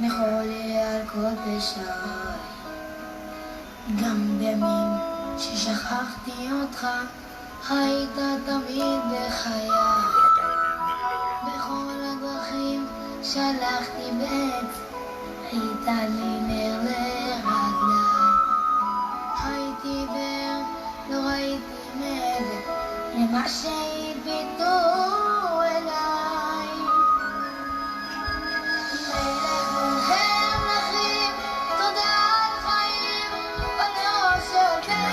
מכל על כל פשעי, גם בימים ששכחתי אותך, היית תמיד בחיי. בכל הדרכים שלחתי בעת, היית לי נר לרגליי. הייתי עיוור, לא ראיתי מעבר למה שהביטו אליי. מלך מלכם מלכים, תודה על חיים, בנו שעובר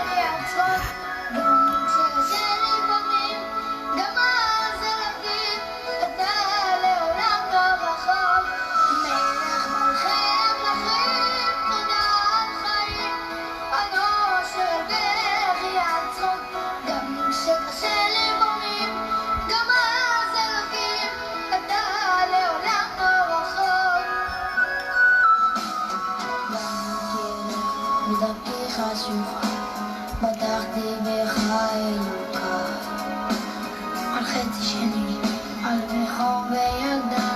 לי הצחוק, גם כשקשה לי פעמים, גם אז אלוקים, אתה לעולם לא רחוק. מלך מלכם מלכים, תודה על חיים, בנו שעובר לי הצחוק, גם כשקשה לי פעמים, גם אז אלוקים, אתה לעולם לא רחוק. בדרכי חשוכה, בטחתי בך אלוקיי, על חצי שני, על בכור וילדה,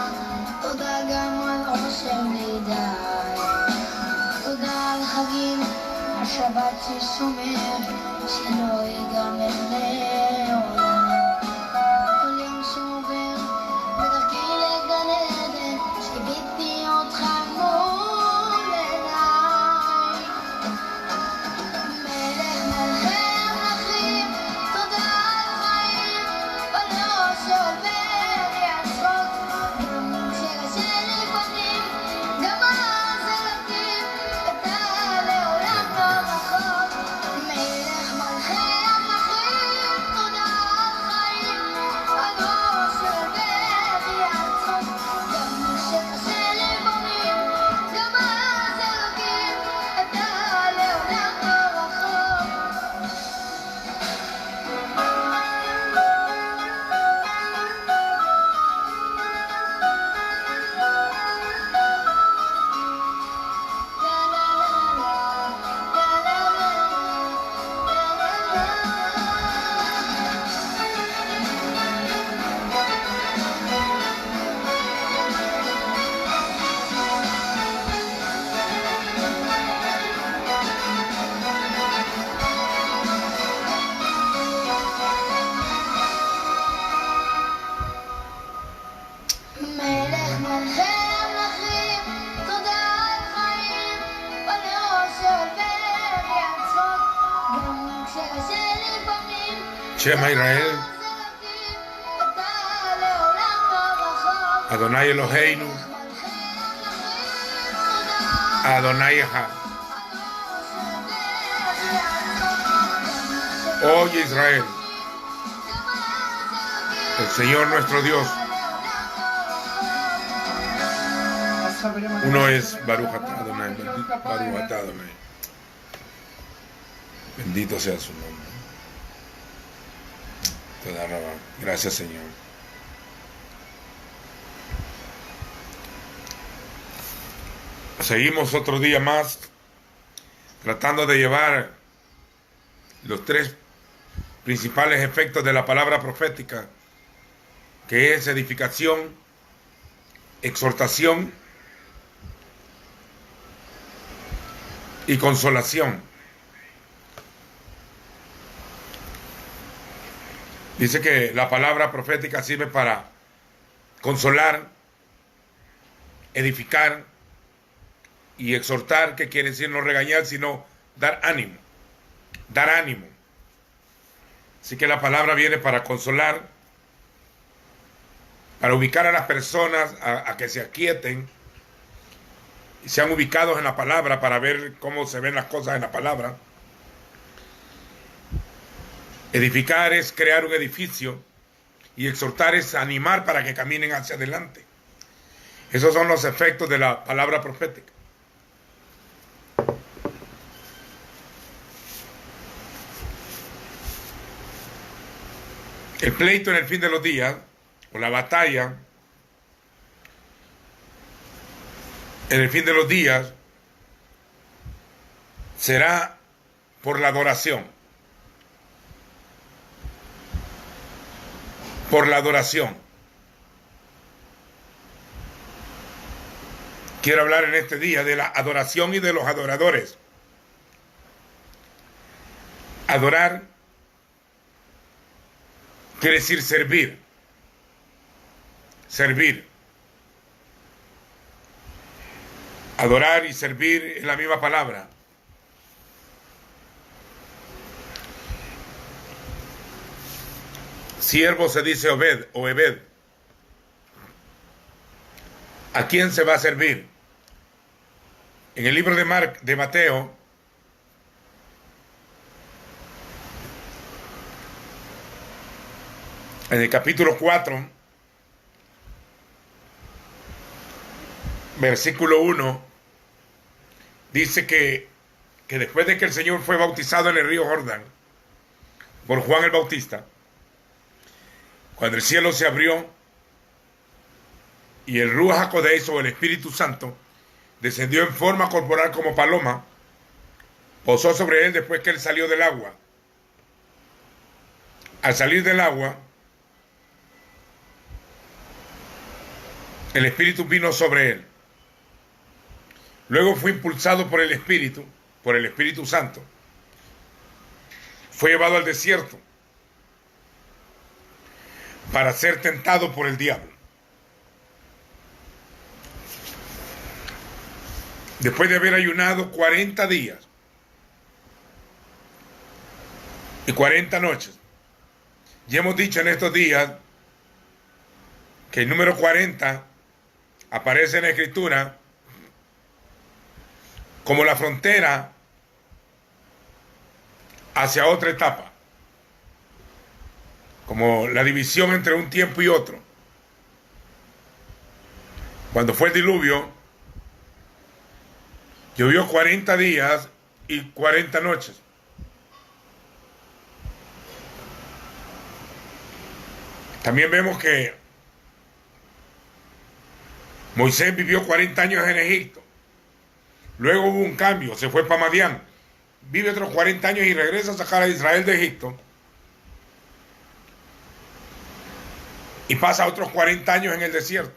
תודה גם על עושר לידיי. תודה על חגים, על שבת ששומר, שלא ייגמר לעולם. כל יום שעובר בדרכי לגן עדן, שגיתי אותך מול עיניי. מלך מלכם מלכים, תודה על חיים, בנו שעובר לי הצחוק, גם כשקשה לי פעמים, גם אז אלוקים, אתה לעולם לא רחוק. מלך מלכם מלכים, תודה על חיים, בנו שעובר לי הצחוק, גם כשקשה לי פעמים, גם אז אלוקים, אתה לעולם לא רחוק. מלך מלכם מלכים, תודה על חיים, בנו שעובר לי הצחוק, גם כשקשה לי פעמים, Shema Israel, אז אלוקים, אתה לעולם לא רחוק. Adonai Eloheinu, מלך מלכם מלכים, תודה על Adonai Echad. Oye Israel, el Señor nuestro Dios, uno es Baruch atah Adonai, Baruch atah Adonai. Bendito sea su nombre. Toda rabá. Gracias, Señor. Seguimos otro día más tratando de llevar los tres principales efectos de la palabra profética, que es edificación, exhortación y consolación. Dice que la palabra profética sirve para consolar, edificar y exhortar, que quiere decir no regañar, sino dar ánimo. Dar ánimo. Así que la palabra viene para consolar, para ubicar a las personas a que se aquieten y sean ubicados en la palabra para ver cómo se ven las cosas en la palabra. Edificar es crear un edificio y exhortar es animar para que caminen hacia adelante. Esos son los efectos de la palabra profética. El pleito en el fin de los días, o la batalla en el fin de los días, será por la adoración. Por la adoración. Quiero hablar en este día de la adoración y de los adoradores. Adorar quiere decir servir. Servir. Adorar y servir es la misma palabra. Siervo se dice Obed o Ebed. ¿A quién se va a servir? En el libro de Mateo, en el capítulo 4, versículo 1, dice que después de que el Señor fue bautizado en el río Jordán por Juan el Bautista, cuando el cielo se abrió y el Ruach HaKodesh o el Espíritu Santo descendió en forma corporal como paloma, posó sobre él después que él salió del agua. Al salir del agua, el Espíritu vino sobre él. Luego fue impulsado por el Espíritu Santo. Fue llevado al desierto para ser tentado por el diablo. Después de haber ayunado 40 días y 40 noches. Ya hemos dicho en estos días que el número 40 aparece en la Escritura como la frontera hacia otra etapa, como la división entre un tiempo y otro. Cuando fue el diluvio, llovió 40 días y 40 noches. También vemos que Moisés vivió 40 años en Egipto. Luego hubo un cambio, se fue para Madián. Vive otros 40 años y regresa a sacar a Israel de Egipto. Y pasa otros 40 años en el desierto.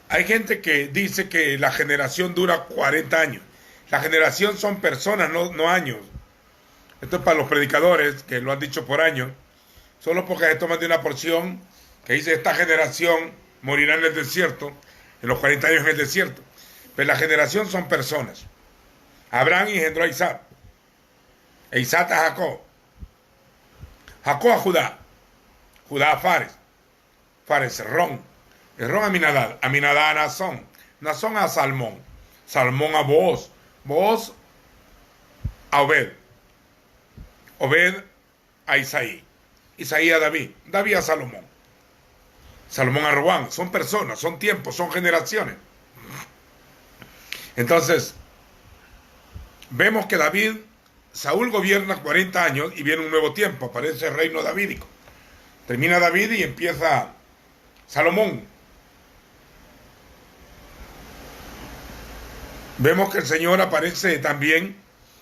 Hay gente que dice que la generación dura 40 años. La generación son personas, no años. Esto es para los predicadores que lo han dicho por años. Solo porque se toman de una porción que dice esta generación morirá en el desierto, en los 40 años en el desierto. Pero la generación son personas. Abraham engendró a Isaac. E Isaac a Jacob. Jacob a Judá. Judá a Fares. Fares a Esrón. Esrón a Aminadab. Aminadab a Nazón. Nazón a Salmón. Salmón a Booz. Booz a Obed. Obed a Isaí. Isaí a David. David a Salomón. Salomón a Robán. Son personas, son tiempos, son generaciones. Entonces, vemos que Saúl gobierna 40 años y viene un nuevo tiempo. Aparece el reino davídico. Termina David y empieza Salomón. Vemos que el Señor aparece también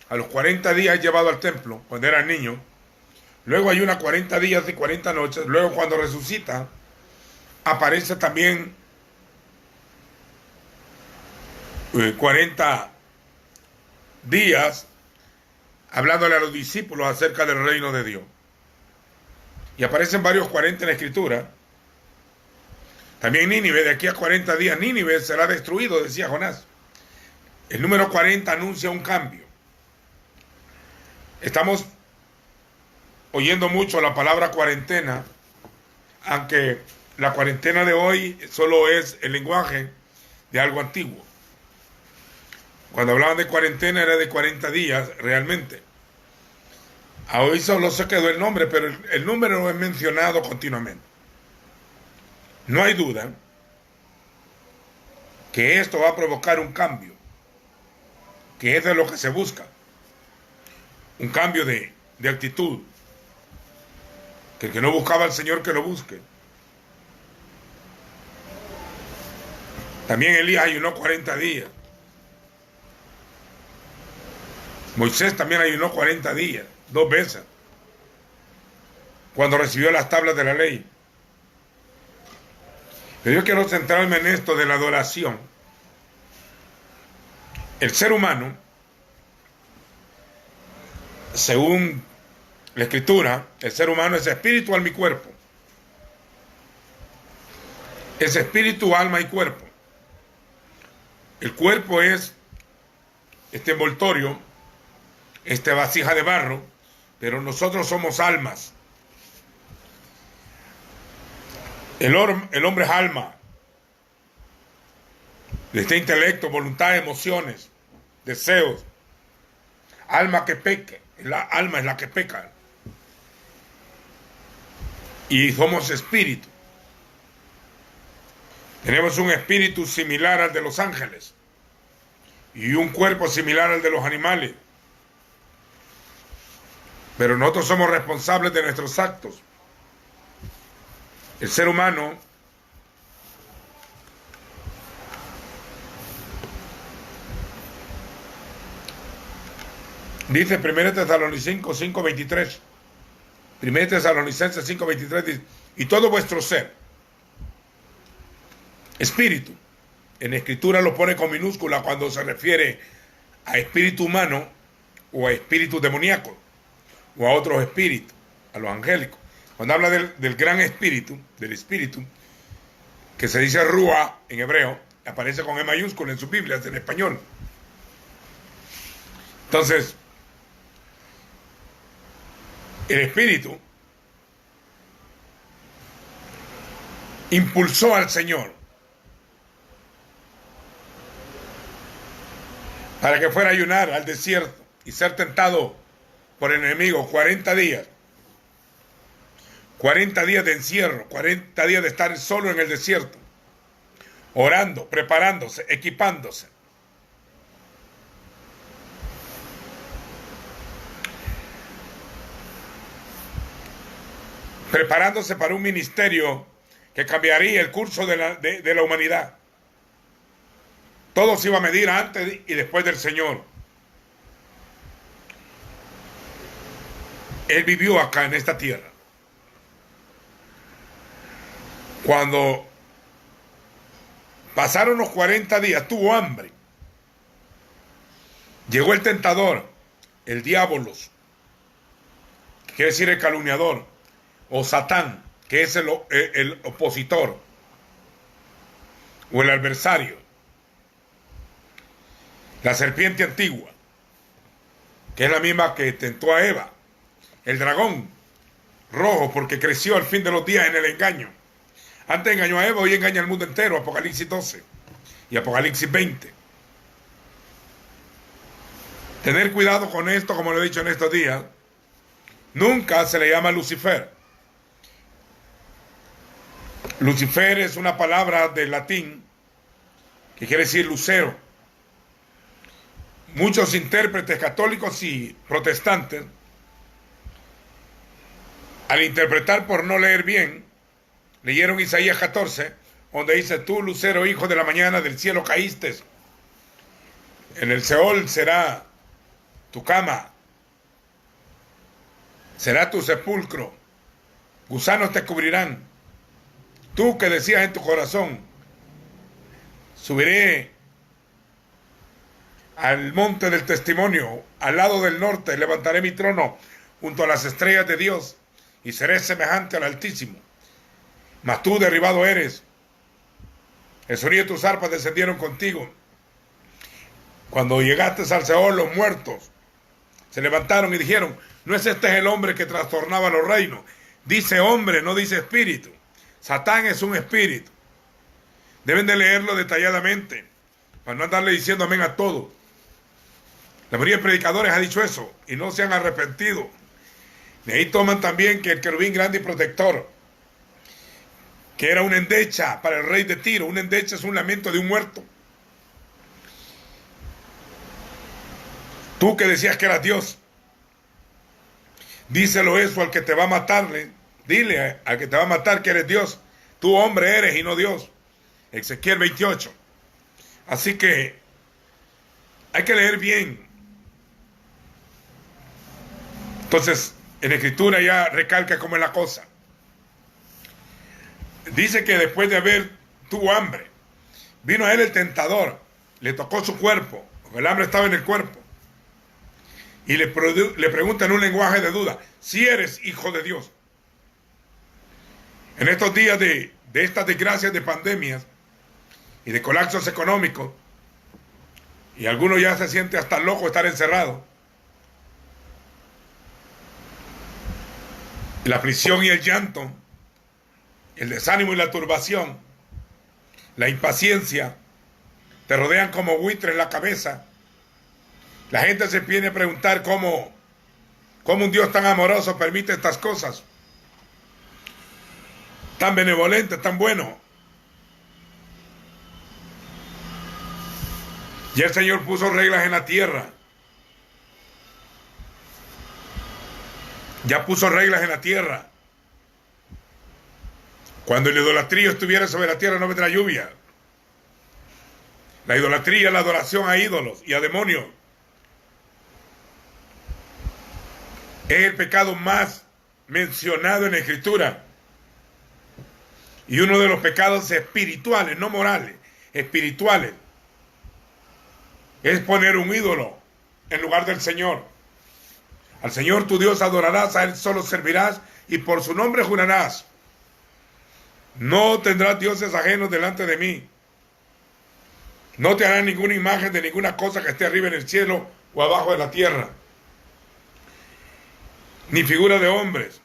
a los 40 días llevado al templo, cuando era niño. Luego hay unas 40 días y 40 noches. Luego cuando resucita, aparece también 40 días hablándole a los discípulos acerca del reino de Dios. Y aparecen varios 40 en la Escritura. También Nínive, de aquí a 40 días, Nínive será destruido, decía Jonás. El número 40 anuncia un cambio. Estamos oyendo mucho la palabra cuarentena, aunque la cuarentena de hoy solo es el lenguaje de algo antiguo. Cuando hablaban de cuarentena era de 40 días realmente. A hoy solo se quedó el nombre, pero el número es mencionado continuamente. No hay duda que esto va a provocar un cambio, que es de lo que se busca. Un cambio de actitud. Que el que no buscaba al Señor, que lo busque. También Elías ayunó 40 días. Moisés también ayunó 40 días, 2 veces, cuando recibió las tablas de la ley. Pero yo quiero centrarme en esto de la adoración. El ser humano, según la Escritura, el ser humano es espíritu, alma y cuerpo. Es espíritu, alma y cuerpo. El cuerpo es este envoltorio, esta vasija de barro, pero nosotros somos almas. El hombre es alma. Este intelecto, voluntad, emociones, deseos. Alma que peque. La alma es la que peca. Y somos espíritu. Tenemos un espíritu similar al de los ángeles y un cuerpo similar al de los animales. Pero nosotros somos responsables de nuestros actos. El ser humano dice 1 Tesalonicenses 5:23. 1 Tesalonicenses 5:23 dice: y todo vuestro ser, espíritu, en escritura lo pone con minúscula cuando se refiere a espíritu humano o a espíritu demoníaco o a otros espíritus, a los angélicos. Cuando habla del gran espíritu, del espíritu, que se dice Rúa en hebreo, aparece con E mayúscula en sus Biblias en español. Entonces, el espíritu impulsó al Señor para que fuera a ayunar al desierto y ser tentado por el enemigo 40 días. 40 días de encierro, 40 días de estar solo en el desierto, orando, preparándose, equipándose. Preparándose para un ministerio que cambiaría el curso de la humanidad. Todo se iba a medir antes y después del Señor. Él vivió acá en esta tierra. Cuando pasaron los 40 días, tuvo hambre. Llegó el tentador, el diabolos, que quiere decir el calumniador, o Satán, que es el opositor, o el adversario. La serpiente antigua, que es la misma que tentó a Eva. El dragón rojo, porque creció al fin de los días en el engaño. Antes engañó a Eva, hoy engaña al mundo entero. Apocalipsis 12 y Apocalipsis 20. Tener cuidado con esto, como lo he dicho en estos días. Nunca se le llama Lucifer. Lucifer es una palabra del latín que quiere decir lucero. Muchos intérpretes católicos y protestantes, al interpretar por no leer bien, leyeron Isaías 14, donde dice: tú, lucero, hijo de la mañana, del cielo caíste. En el Seol será tu cama, será tu sepulcro, gusanos te cubrirán. Tú que decías en tu corazón: subiré al monte del testimonio, al lado del norte, levantaré mi trono junto a las estrellas de Dios y seré semejante al Altísimo. Mas tú derribado eres, el sonido de tus arpas descendieron contigo. Cuando llegaste al Seol, los muertos se levantaron y dijeron: ¿no es este el hombre que trastornaba los reinos? Dice hombre, no dice espíritu. Satán es un espíritu. Deben de leerlo detalladamente para no andarle diciendo amén a todo. La mayoría de predicadores ha dicho eso y no se han arrepentido. De ahí toman también que el querubín grande y protector, que era una endecha para el rey de Tiro. Una endecha es un lamento de un muerto. Tú que decías que eras Dios, díselo eso al que te va a matarle. Dile al que te va a matar que eres Dios. Tú hombre eres y no Dios. Ezequiel 28. Así que hay que leer bien. Entonces, en la Escritura ya recalca cómo es la cosa. Dice que después de haber tuvo hambre, vino a él el tentador, le tocó su cuerpo, El hambre estaba en el cuerpo. Y le pregunta en un lenguaje de duda, si eres hijo de Dios. En estos días de estas desgracias de pandemias y de colapsos económicos, y algunos ya se sienten hasta locos estar encerrados, la aflicción y el llanto, el desánimo y la turbación, la impaciencia, te rodean como buitres en la cabeza. La gente se viene a preguntar cómo un Dios tan amoroso permite estas cosas, tan benevolente, tan bueno. Y el Señor puso reglas en la tierra. Ya puso reglas en la tierra. Cuando la idolatría estuviera sobre la tierra no vendrá lluvia. La idolatría es la adoración a ídolos y a demonios. Es el pecado más mencionado en la Escritura. Y uno de los pecados espirituales, no morales, espirituales, es poner un ídolo en lugar del Señor. Al Señor tu Dios adorarás, a Él solo servirás y por su nombre jurarás. No tendrás dioses ajenos delante de mí. No te harás ninguna imagen de ninguna cosa que esté arriba en el cielo o abajo de la tierra. Ni figura de hombres,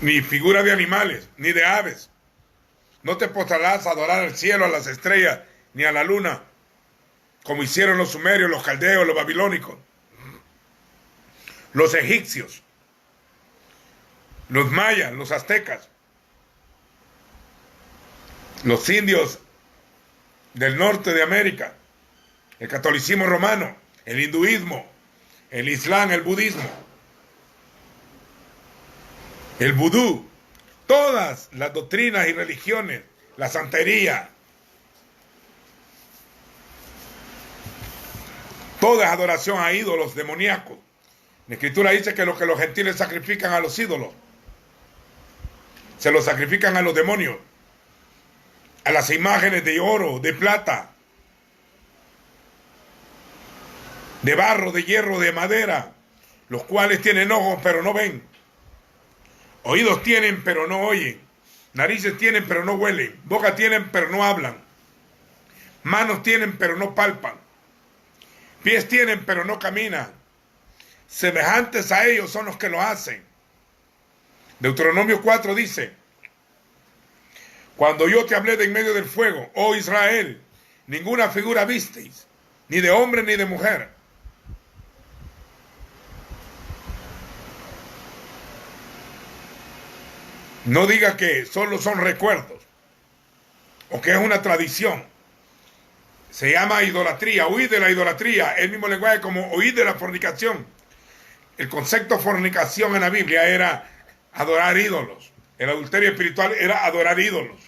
ni figura de animales, ni de aves. No te postrarás a adorar al cielo, a las estrellas, ni a la luna, como hicieron los sumerios, los caldeos, los babilónicos, los egipcios, los mayas, los aztecas, los indios del norte de América, el catolicismo romano, el hinduismo, el islam, el budismo, el vudú, todas las doctrinas y religiones, la santería, toda adoración a ídolos demoníacos. La Escritura dice que lo que los gentiles sacrifican a los ídolos, se los sacrifican a los demonios, a las imágenes de oro, de plata, de barro, de hierro, de madera, los cuales tienen ojos pero no ven, oídos tienen pero no oyen, narices tienen pero no huelen, boca tienen pero no hablan, manos tienen pero no palpan, pies tienen pero no caminan, semejantes a ellos son los que lo hacen. Deuteronomio 4 dice, cuando yo te hablé de en medio del fuego, oh Israel, ninguna figura visteis, ni de hombre ni de mujer. No diga que solo son recuerdos o que es una tradición. Se llama idolatría, huir de la idolatría, el mismo lenguaje como huir de la fornicación. El concepto fornicación en la Biblia era adorar ídolos. El adulterio espiritual era adorar ídolos.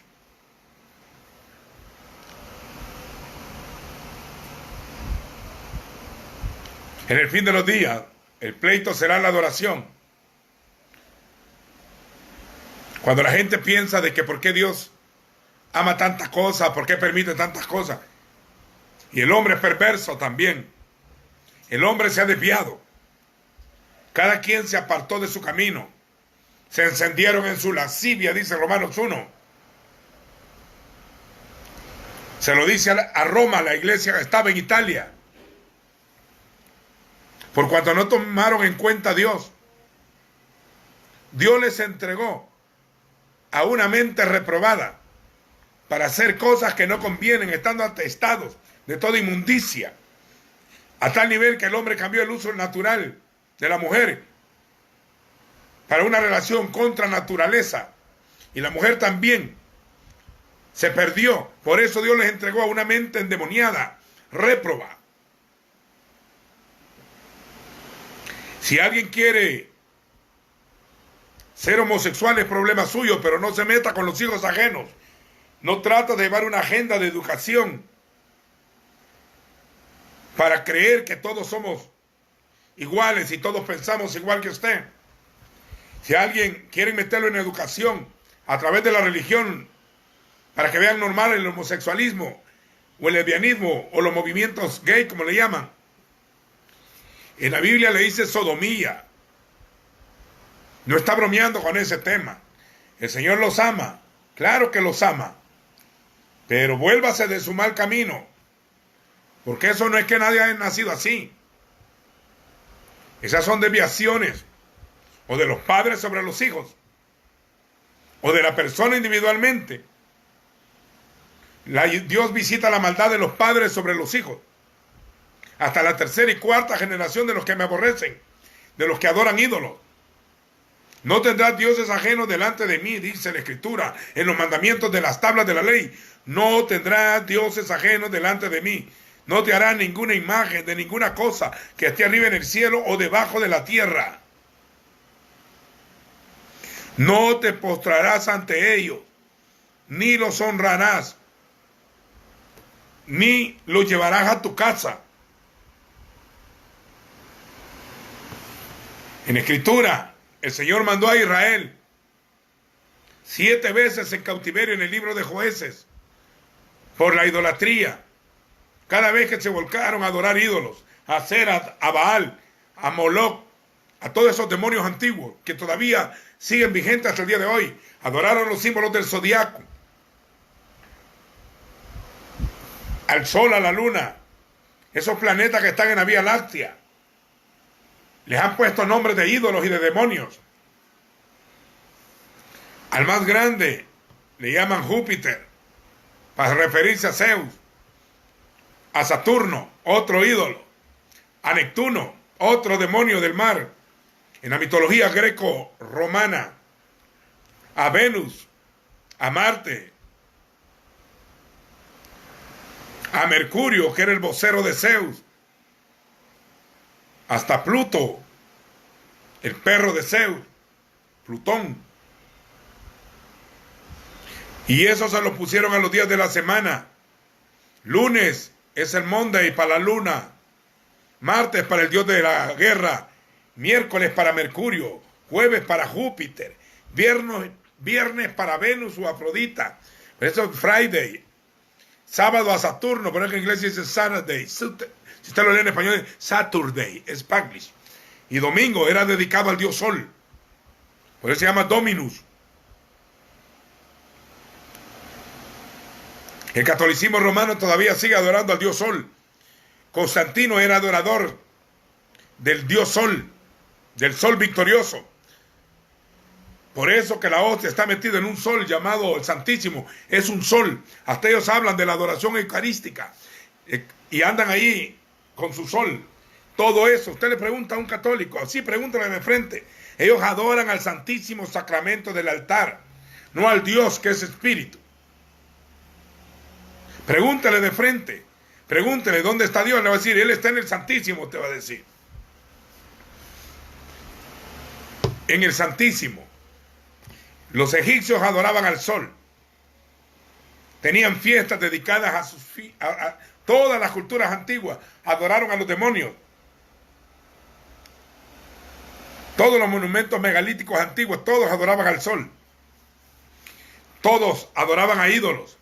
En el fin de los días, el pleito será la adoración. Cuando la gente piensa de que por qué Dios ama tantas cosas, por qué permite tantas cosas. Y el hombre es perverso también. El hombre se ha desviado. Cada quien se apartó de su camino. Se encendieron en su lascivia, dice Romanos 1. Se lo dice a Roma, la iglesia que estaba en Italia. Por cuanto no tomaron en cuenta a Dios. Dios les entregó a una mente reprobada para hacer cosas que no convienen, estando atestados de toda inmundicia, a tal nivel que el hombre cambió el uso natural de la mujer para una relación contra naturaleza, y la mujer también se perdió. Por eso Dios les entregó a una mente endemoniada, réproba. Si alguien quiere ser homosexual es problema suyo, pero no se meta con los hijos ajenos. No trata de llevar una agenda de educación para creer que todos somos iguales y todos pensamos igual que usted. Si alguien quiere meterlo en educación a través de la religión para que vean normal el homosexualismo, o el lesbianismo, o los movimientos gay, como le llaman. En la Biblia le dice sodomía. No está bromeando con ese tema. El Señor los ama. Claro que los ama. Pero vuélvase de su mal camino. Porque eso no es que nadie haya nacido así. Esas son desviaciones. O de los padres sobre los hijos. O de la persona individualmente. Dios visita la maldad de los padres sobre los hijos. Hasta la tercera y cuarta generación de los que me aborrecen. De los que adoran ídolos. No tendrás dioses ajenos delante de mí, dice la Escritura, en los mandamientos de las tablas de la ley. No tendrás dioses ajenos delante de mí. No te harás ninguna imagen de ninguna cosa que esté arriba en el cielo o debajo de la tierra. No te postrarás ante ellos, ni los honrarás, ni los llevarás a tu casa. En Escritura, el Señor mandó a Israel 7 veces en cautiverio en el libro de Jueces por la idolatría. Cada vez que se volcaron a adorar ídolos, a Acerat, a Baal, a Moloch, a todos esos demonios antiguos que todavía siguen vigentes hasta el día de hoy. Adoraron los símbolos del zodiaco, al sol, a la luna, esos planetas que están en la Vía Láctea. Les han puesto nombres de ídolos y de demonios. Al más grande le llaman Júpiter, para referirse a Zeus. A Saturno, otro ídolo. A Neptuno, otro demonio del mar. En la mitología greco-romana. A Venus, a Marte. A Mercurio, que era el vocero de Zeus. Hasta Pluto, el perro de Zeus, Plutón. Y eso se lo pusieron a los días de la semana. Lunes es el Monday para la luna. Martes para el dios de la guerra. Miércoles para Mercurio. Jueves para Júpiter. Viernes para Venus o Afrodita. Por eso es Friday. Sábado a Saturno, por eso en inglés dice Saturday. Si usted lo lee en español, es Saturday, es Spanglish. Y domingo era dedicado al dios Sol. Por eso se llama Dominus. El catolicismo romano todavía sigue adorando al dios Sol. Constantino era adorador del dios Sol, del Sol victorioso. Por eso que la hostia está metida en un sol llamado el Santísimo. Es un sol. Hasta ellos hablan de la adoración eucarística. Y andan ahí con su sol. Todo eso. Usted le pregunta a un católico. Así pregúntale de frente. Ellos adoran al Santísimo Sacramento del altar. No al Dios que es espíritu. Pregúntale de frente. Pregúntele dónde está Dios. Le va a decir, Él está en el Santísimo, te va a decir. En el Santísimo. Los egipcios adoraban al sol. Tenían fiestas dedicadas a todas las culturas antiguas. Adoraron a los demonios. Todos los monumentos megalíticos antiguos, todos adoraban al sol. Todos adoraban a ídolos,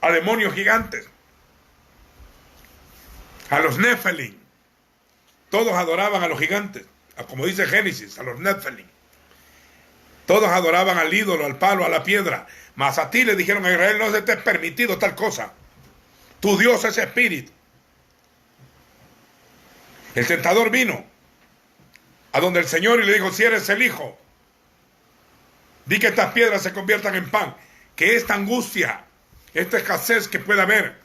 a demonios gigantes, a los Nephilim. Todos adoraban a los gigantes, como dice Génesis, a los Nephilim. Todos adoraban al ídolo, al palo, a la piedra. Mas a ti le dijeron a Israel, no se te es permitido tal cosa. Tu Dios es espíritu. El tentador vino a donde el Señor y le dijo, si eres el Hijo, di que estas piedras se conviertan en pan. Que esta angustia, esta escasez que pueda haber,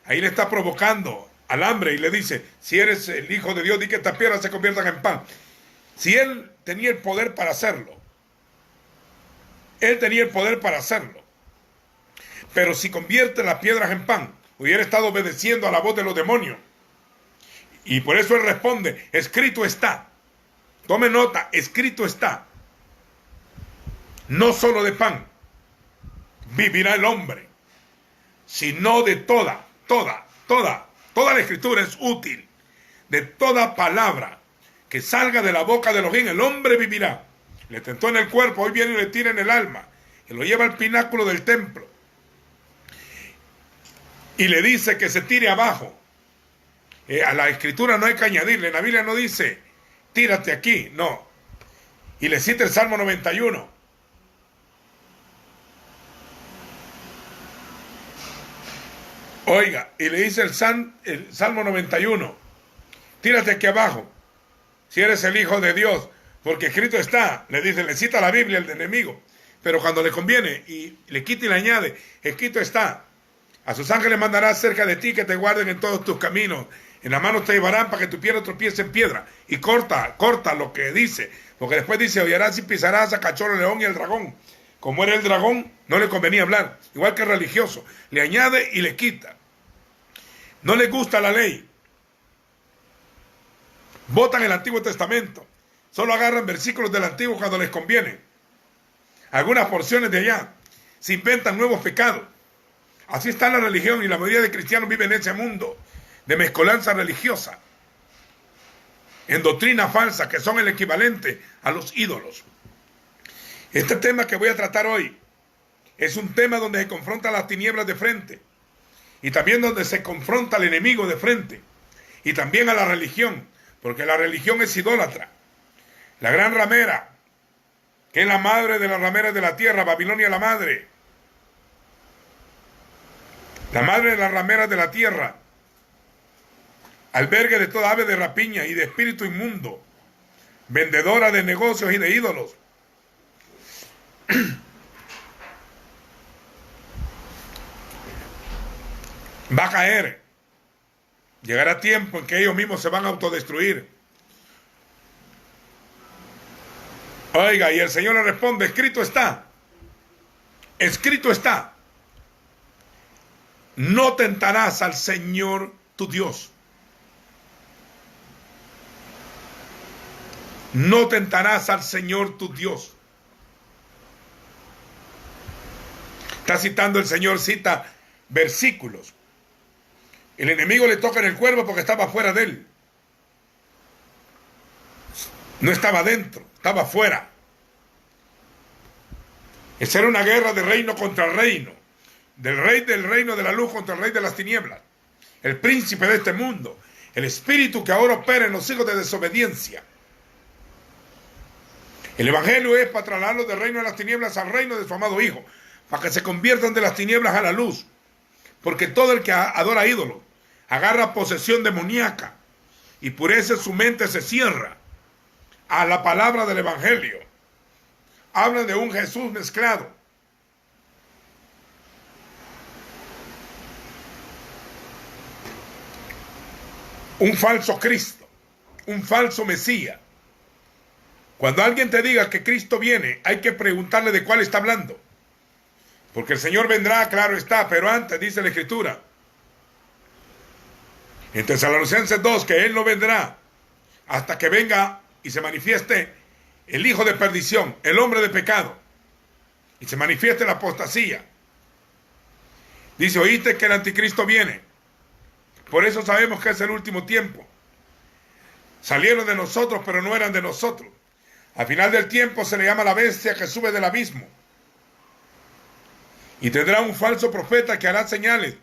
ahí le está provocando al hambre y le dice, si eres el Hijo de Dios, di que estas piedras se conviertan en pan. Si él tenía el poder para hacerlo, él tenía el poder para hacerlo. Pero si convierte las piedras en pan, hubiera estado obedeciendo a la voz de los demonios. Y por eso él responde, escrito está. Tome nota, escrito está. No solo de pan vivirá el hombre, sino de toda la escritura es útil. De toda palabra que salga de la boca de los bien, el hombre vivirá. Le tentó en el cuerpo, hoy viene y le tira en el alma. Y lo lleva al pináculo del templo. y le dice que se tire abajo. A la escritura no hay que añadirle, la Biblia no dice, tírate aquí, no. Y le cita el Salmo 91. Oiga, y le dice el Salmo 91, tírate aquí abajo, si eres el Hijo de Dios, porque escrito está, le dice, le cita la Biblia el enemigo, pero cuando le conviene y le quita y le añade, escrito está, a sus ángeles mandará cerca de ti que te guarden en todos tus caminos, en la mano te llevarán para que tu pie no tropiece en piedra, y corta lo que dice, porque después dice, hollarás y pisarás a cachorro, león y el dragón. Como era el dragón, no le convenía hablar, igual que el religioso, le añade y le quita. No les gusta la ley, votan el Antiguo Testamento, solo agarran versículos del Antiguo cuando les conviene, algunas porciones de allá, se inventan nuevos pecados. Así está la religión y la mayoría de cristianos viven en ese mundo de mezcolanza religiosa, en doctrina falsa, que son el equivalente a los ídolos. Este tema que voy a tratar hoy es un tema donde se confrontan las tinieblas de frente y también donde se confronta al enemigo de frente y también a la religión, porque la religión es idólatra. La gran ramera, que es la madre de las rameras de la tierra, Babilonia la madre de las rameras de la tierra, albergue de toda ave de rapiña y de espíritu inmundo, vendedora de negocios y de ídolos. Va a caer. Llegará tiempo en que ellos mismos se van a autodestruir. Oiga, y el Señor le responde, escrito está, no tentarás al Señor tu Dios. No tentarás al Señor tu Dios. Está citando el Señor, cita versículos. El enemigo le toca en el cuerpo porque estaba fuera de él. No estaba dentro, estaba fuera. Esa era una guerra de reino contra reino. Del rey del reino de la luz contra el rey de las tinieblas. El príncipe de este mundo. El espíritu que ahora opera en los hijos de desobediencia. El evangelio es para trasladarlos del reino de las tinieblas al reino de su amado Hijo. Para que se conviertan de las tinieblas a la luz. Porque todo el que adora ídolos agarra posesión demoníaca y por eso su mente se cierra a la palabra del evangelio. Hablan de un Jesús mezclado. Un falso Cristo, un falso Mesías. Cuando alguien te diga que Cristo viene, hay que preguntarle de cuál está hablando. Porque el Señor vendrá, claro está, pero antes dice la Escritura, en Tesalonicenses 2, que Él no vendrá hasta que venga y se manifieste el hijo de perdición, el hombre de pecado, y se manifieste la apostasía. Dice, oíste que el anticristo viene. Por eso sabemos que es el último tiempo. Salieron de nosotros, pero no eran de nosotros. Al final del tiempo se le llama la bestia que sube del abismo. Y tendrá un falso profeta que hará señales.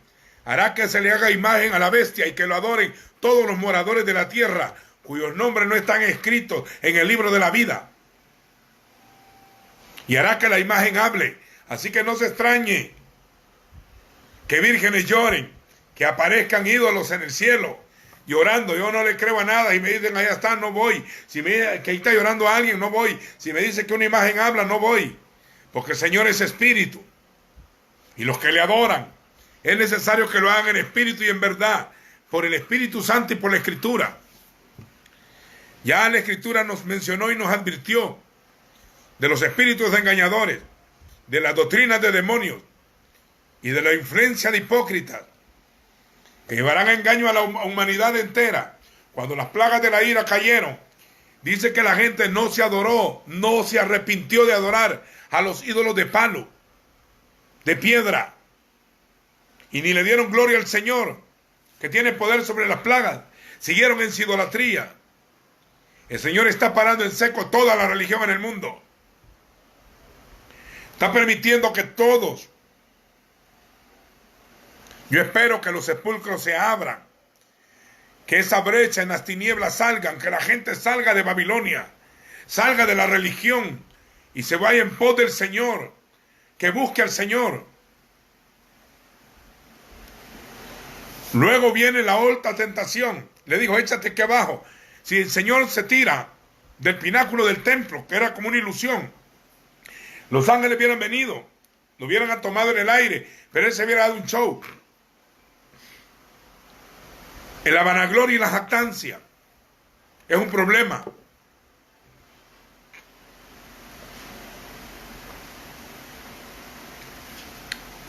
Hará que se le haga imagen a la bestia y que lo adoren todos los moradores de la tierra, cuyos nombres no están escritos en el libro de la vida. Y hará que la imagen hable. Así que no se extrañe que vírgenes lloren, que aparezcan ídolos en el cielo, llorando. Yo no le creo a nada y me dicen, allá está, no voy. Si me dicen que ahí está llorando alguien, no voy. Si me dicen que una imagen habla, no voy. Porque el Señor es espíritu. Y los que le adoran, es necesario que lo hagan en espíritu y en verdad, por el Espíritu Santo y por la Escritura. Ya la Escritura nos mencionó y nos advirtió de los espíritus engañadores, de las doctrinas de demonios y de la influencia de hipócritas que llevarán a engaño a la humanidad entera. Cuando las plagas de la ira cayeron, dice que la gente no se adoró, no se arrepintió de adorar a los ídolos de palo, de piedra, y ni le dieron gloria al Señor, que tiene poder sobre las plagas. Siguieron en su idolatría. El Señor está parando en seco toda la religión en el mundo. Está permitiendo que todos Yo espero que los sepulcros se abran, que esa brecha en las tinieblas salgan, que la gente salga de Babilonia, salga de la religión y se vaya en pos del Señor, que busque al Señor. Luego viene la alta tentación. Le dijo, échate aquí abajo. Si el Señor se tira del pináculo del templo, que era como una ilusión, los ángeles hubieran venido, lo hubieran tomado en el aire, pero él se hubiera dado un show. En la vanagloria y la jactancia es un problema.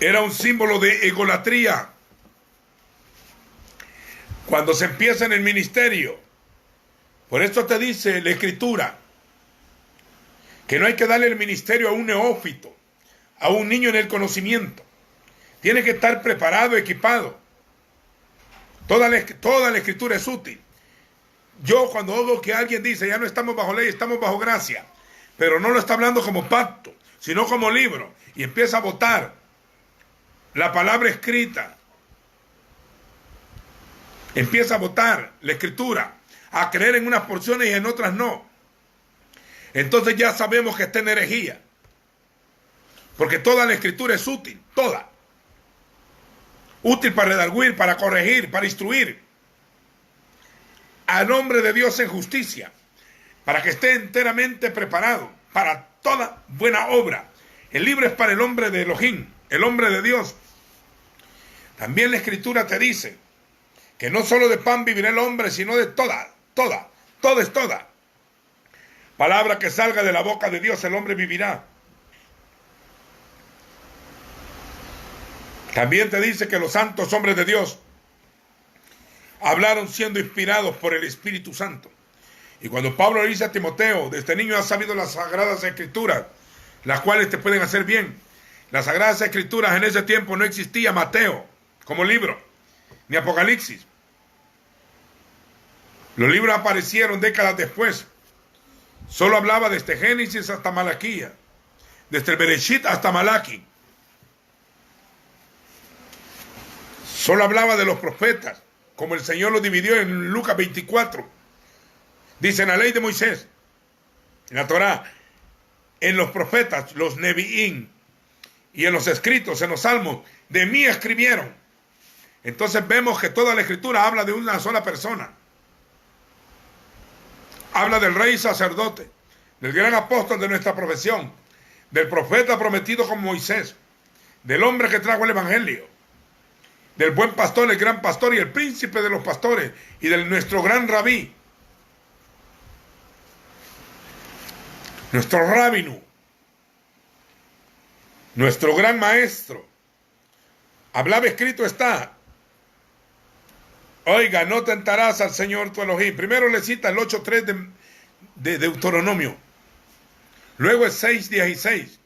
Era un símbolo de egolatría. Cuando se empieza en el ministerio, por esto te dice la Escritura, que no hay que darle el ministerio a un neófito, a un niño en el conocimiento. Tiene que estar preparado, equipado. Toda la Escritura es útil. Yo cuando oigo que alguien dice, ya no estamos bajo ley, estamos bajo gracia, pero no lo está hablando como pacto, sino como libro, y empieza a botar la palabra escrita, empieza a botar la Escritura, a creer en unas porciones y en otras no, entonces ya sabemos que está en herejía, porque toda la Escritura es útil, toda. Útil para redarguir, para corregir, para instruir, al hombre de Dios en justicia, para que esté enteramente preparado para toda buena obra. El libro es para el hombre de Elohim, el hombre de Dios. También la Escritura te dice que no solo de pan vivirá el hombre, sino de toda es toda. Palabra que salga de la boca de Dios, el hombre vivirá. También te dice que los santos hombres de Dios hablaron siendo inspirados por el Espíritu Santo. Y cuando Pablo le dice a Timoteo, de este niño has sabido las Sagradas Escrituras, las cuales te pueden hacer bien. Las Sagradas Escrituras en ese tiempo no existía Mateo como libro, ni Apocalipsis. Los libros aparecieron décadas después. Solo hablaba desde Génesis hasta Malaquía, desde el Bereshit hasta Malaquí. Solo hablaba de los profetas, como el Señor lo dividió en Lucas 24. Dice en la ley de Moisés, en la Torá, en los profetas, los Neviín, y en los escritos, en los salmos, de mí escribieron. Entonces vemos que toda la Escritura habla de una sola persona. Habla del rey sacerdote, del gran apóstol de nuestra profesión, del profeta prometido como Moisés, del hombre que trajo el evangelio, del buen pastor, el gran pastor y el príncipe de los pastores, y de nuestro gran rabí, nuestro rabino, nuestro gran maestro. Hablaba, escrito está. Oiga, no tentarás al Señor tu Elohim. Primero le cita el 8.3 de Deuteronomio. Luego el 6.16.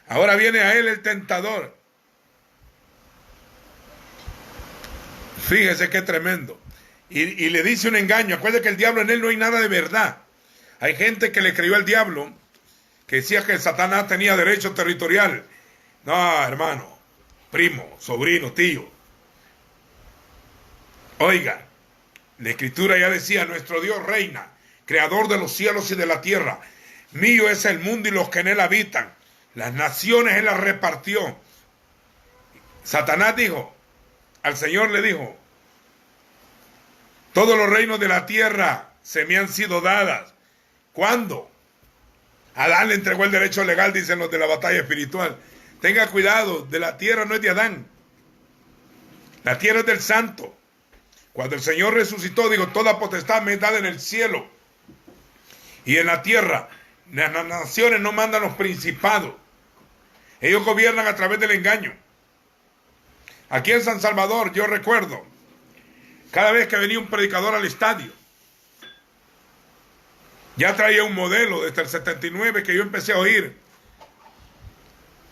Ahora viene a él el tentador. Fíjese qué tremendo. Y le dice un engaño. Acuérdate que el diablo, en él no hay nada de verdad. Hay gente que le creyó al diablo, que decía que Satanás tenía derecho territorial. No, hermano, primo, sobrino, tío. Oiga, la Escritura ya decía, nuestro Dios reina, creador de los cielos y de la tierra. Mío es el mundo y los que en él habitan. Las naciones él las repartió. Satanás dijo, al Señor le dijo, todos los reinos de la tierra se me han sido dadas. ¿Cuándo? Adán le entregó el derecho legal, dicen los de la batalla espiritual. Tenga cuidado, de la tierra no es de Adán. La tierra es del santo. Cuando el Señor resucitó, dijo, toda potestad me es dada en el cielo y en la tierra. Las naciones no mandan los principados. Ellos gobiernan a través del engaño. Aquí en San Salvador, yo recuerdo, cada vez que venía un predicador al estadio, ya traía un modelo desde el 79 que yo empecé a oír.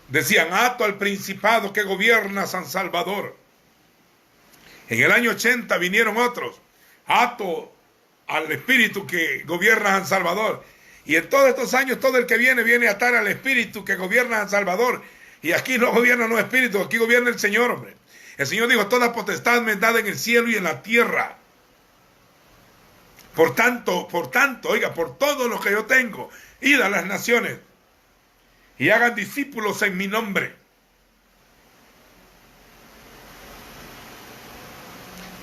Decían, ato al principado que gobierna San Salvador. En el año 80 vinieron otros, ato al espíritu que gobierna San Salvador. Y en todos estos años, todo el que viene a atar al espíritu que gobierna San Salvador. Y aquí no gobiernan los espíritus, aquí gobierna el Señor, hombre. El Señor dijo, toda potestad me es dada en el cielo y en la tierra. Por tanto, oiga, por todo lo que yo tengo, id a las naciones y hagan discípulos en mi nombre.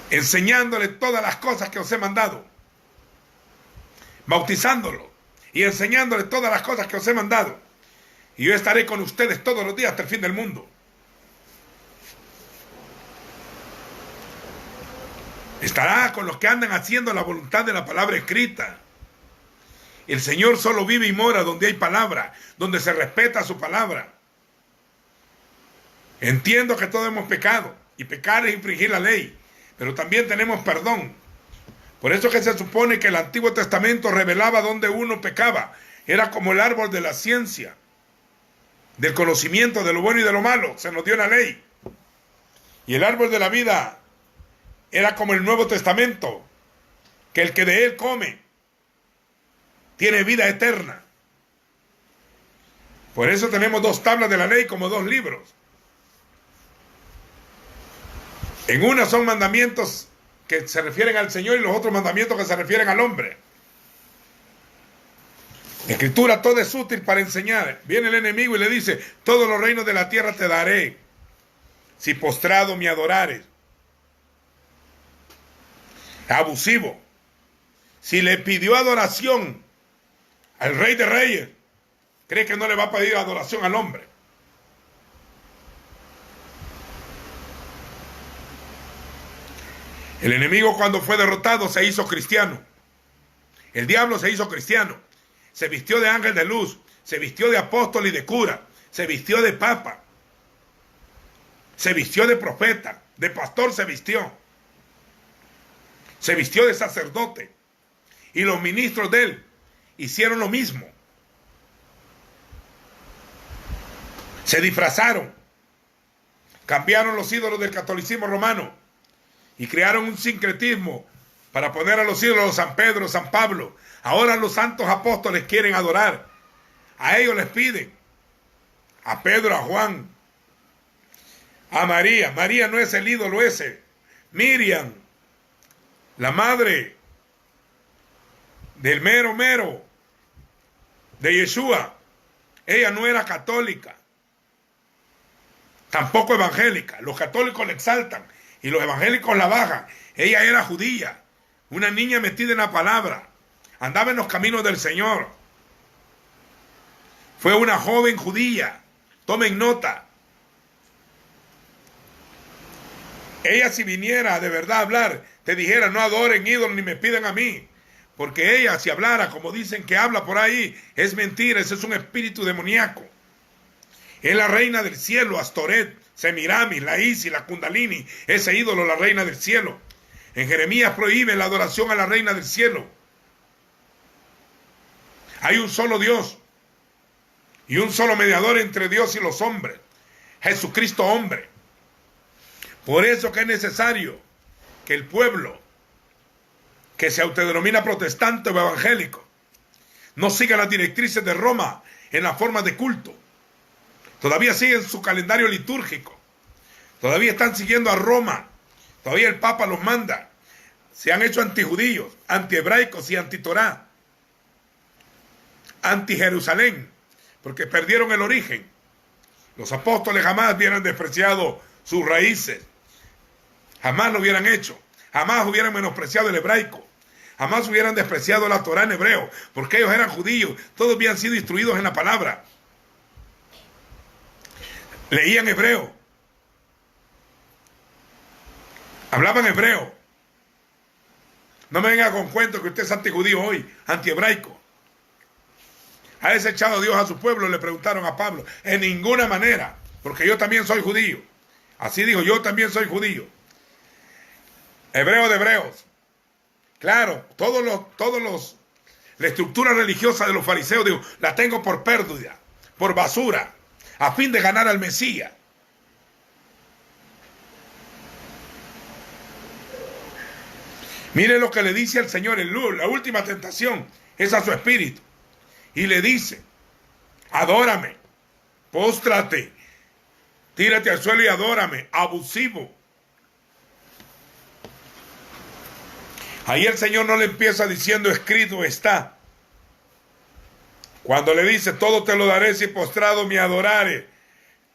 Enseñándoles todas las cosas que os he mandado. Bautizándolos y enseñándoles todas las cosas que os he mandado. Y yo estaré con ustedes todos los días hasta el fin del mundo. Estará con los que andan haciendo la voluntad de la palabra escrita. El Señor solo vive y mora donde hay palabra, donde se respeta su palabra. Entiendo que todos hemos pecado, y pecar es infringir la ley, pero también tenemos perdón. Por eso que se supone que el Antiguo Testamento revelaba donde uno pecaba. Era como el árbol de la ciencia, del conocimiento de lo bueno y de lo malo. Se nos dio la ley. Y el árbol de la vida era como el Nuevo Testamento, que el que de él come tiene vida eterna. Por eso tenemos dos tablas de la ley como dos libros. En una son mandamientos que se refieren al Señor y los otros mandamientos que se refieren al hombre. La Escritura todo es útil para enseñar. Viene el enemigo y le dice, todos los reinos de la tierra te daré, si postrado me adorares. Abusivo. Si le pidió adoración al Rey de Reyes, cree que no le va a pedir adoración al hombre. El enemigo cuando fue derrotado se hizo cristiano. El diablo se hizo cristiano. Se vistió de ángel de luz. Se vistió de apóstol y de cura. Se vistió de papa. Se vistió de profeta. De pastor se vistió. Se vistió de sacerdote. Y los ministros de él hicieron lo mismo. Se disfrazaron. Cambiaron los ídolos del catolicismo romano y crearon un sincretismo para poner a los ídolos San Pedro, San Pablo. Ahora los santos apóstoles quieren adorar. A ellos les piden. A Pedro, a Juan, a María. María no es el ídolo ese. Miriam, la madre del mero de Yeshua. Ella no era católica, tampoco evangélica. Los católicos la exaltan y los evangélicos la bajan. Ella era judía, una niña metida en la palabra, andaba en los caminos del Señor. Fue una joven judía, tomen nota. Ella, si viniera de verdad a hablar, te dijera, no adoren ídolos ni me pidan a mí. Porque ella, si hablara como dicen que habla por ahí, es mentira, ese es un espíritu demoníaco. Es la reina del cielo, Astoret, Semiramis, la Isis, la Kundalini, ese ídolo, la reina del cielo. En Jeremías prohíbe la adoración a la reina del cielo. Hay un solo Dios y un solo mediador entre Dios y los hombres, Jesucristo hombre. Por eso que es necesario que el pueblo que se autodenomina protestante o evangélico no siga las directrices de Roma en la forma de culto. Todavía siguen su calendario litúrgico. Todavía están siguiendo a Roma. Todavía el Papa los manda. Se han hecho antijudíos, antihebraicos y antitorá. Anti-Jerusalén, porque perdieron el origen. Los apóstoles jamás hubieran despreciado sus raíces. Jamás lo hubieran hecho. Jamás hubieran menospreciado el hebraico. Jamás hubieran despreciado la Torá en hebreo, porque ellos eran judíos. Todos habían sido instruidos en la palabra. Leían hebreo. Hablaban hebreo. No me venga con cuento que usted es antijudío hoy, antihebraico. ¿Ha desechado Dios a su pueblo? Le preguntaron a Pablo. En ninguna manera, porque yo también soy judío. Así dijo, yo también soy judío. Hebreo de hebreos. Claro, la estructura religiosa de los fariseos, digo, la tengo por pérdida, por basura, a fin de ganar al Mesías. Mire lo que le dice al Señor en la última tentación, es a su espíritu. Y le dice, adórame, póstrate, tírate al suelo y adórame, abusivo. Ahí el Señor no le empieza diciendo escrito está. Cuando le dice todo te lo daré si postrado me adorare.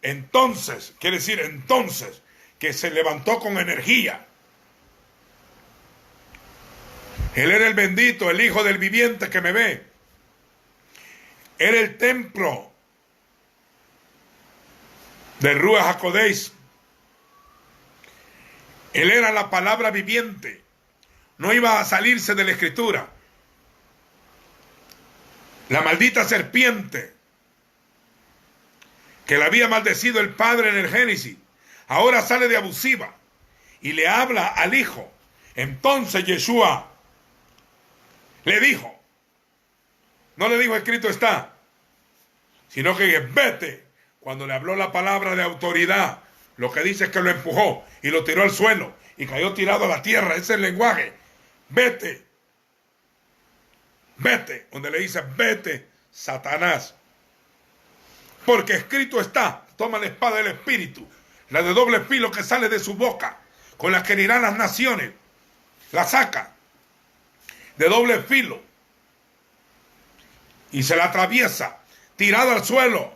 Entonces, quiere decir entonces, que se levantó con energía. Él era el bendito, el Hijo del viviente que me ve. Era el templo de Ruach HaKodesh. Él era la palabra viviente. No iba a salirse de la escritura. La maldita serpiente que le había maldecido el padre en el Génesis, ahora sale de abusiva y le habla al Hijo. Entonces Yeshua le dijo, no le dijo escrito está, sino que vete. Cuando le habló la palabra de autoridad, lo que dice es que lo empujó y lo tiró al suelo y cayó tirado a la tierra. Ese es el lenguaje. Vete. Vete. Donde le dice vete, Satanás. Porque escrito está, toma la espada del Espíritu, la de doble filo que sale de su boca, con la que herirán las naciones. La saca de doble filo y se la atraviesa, tirada al suelo.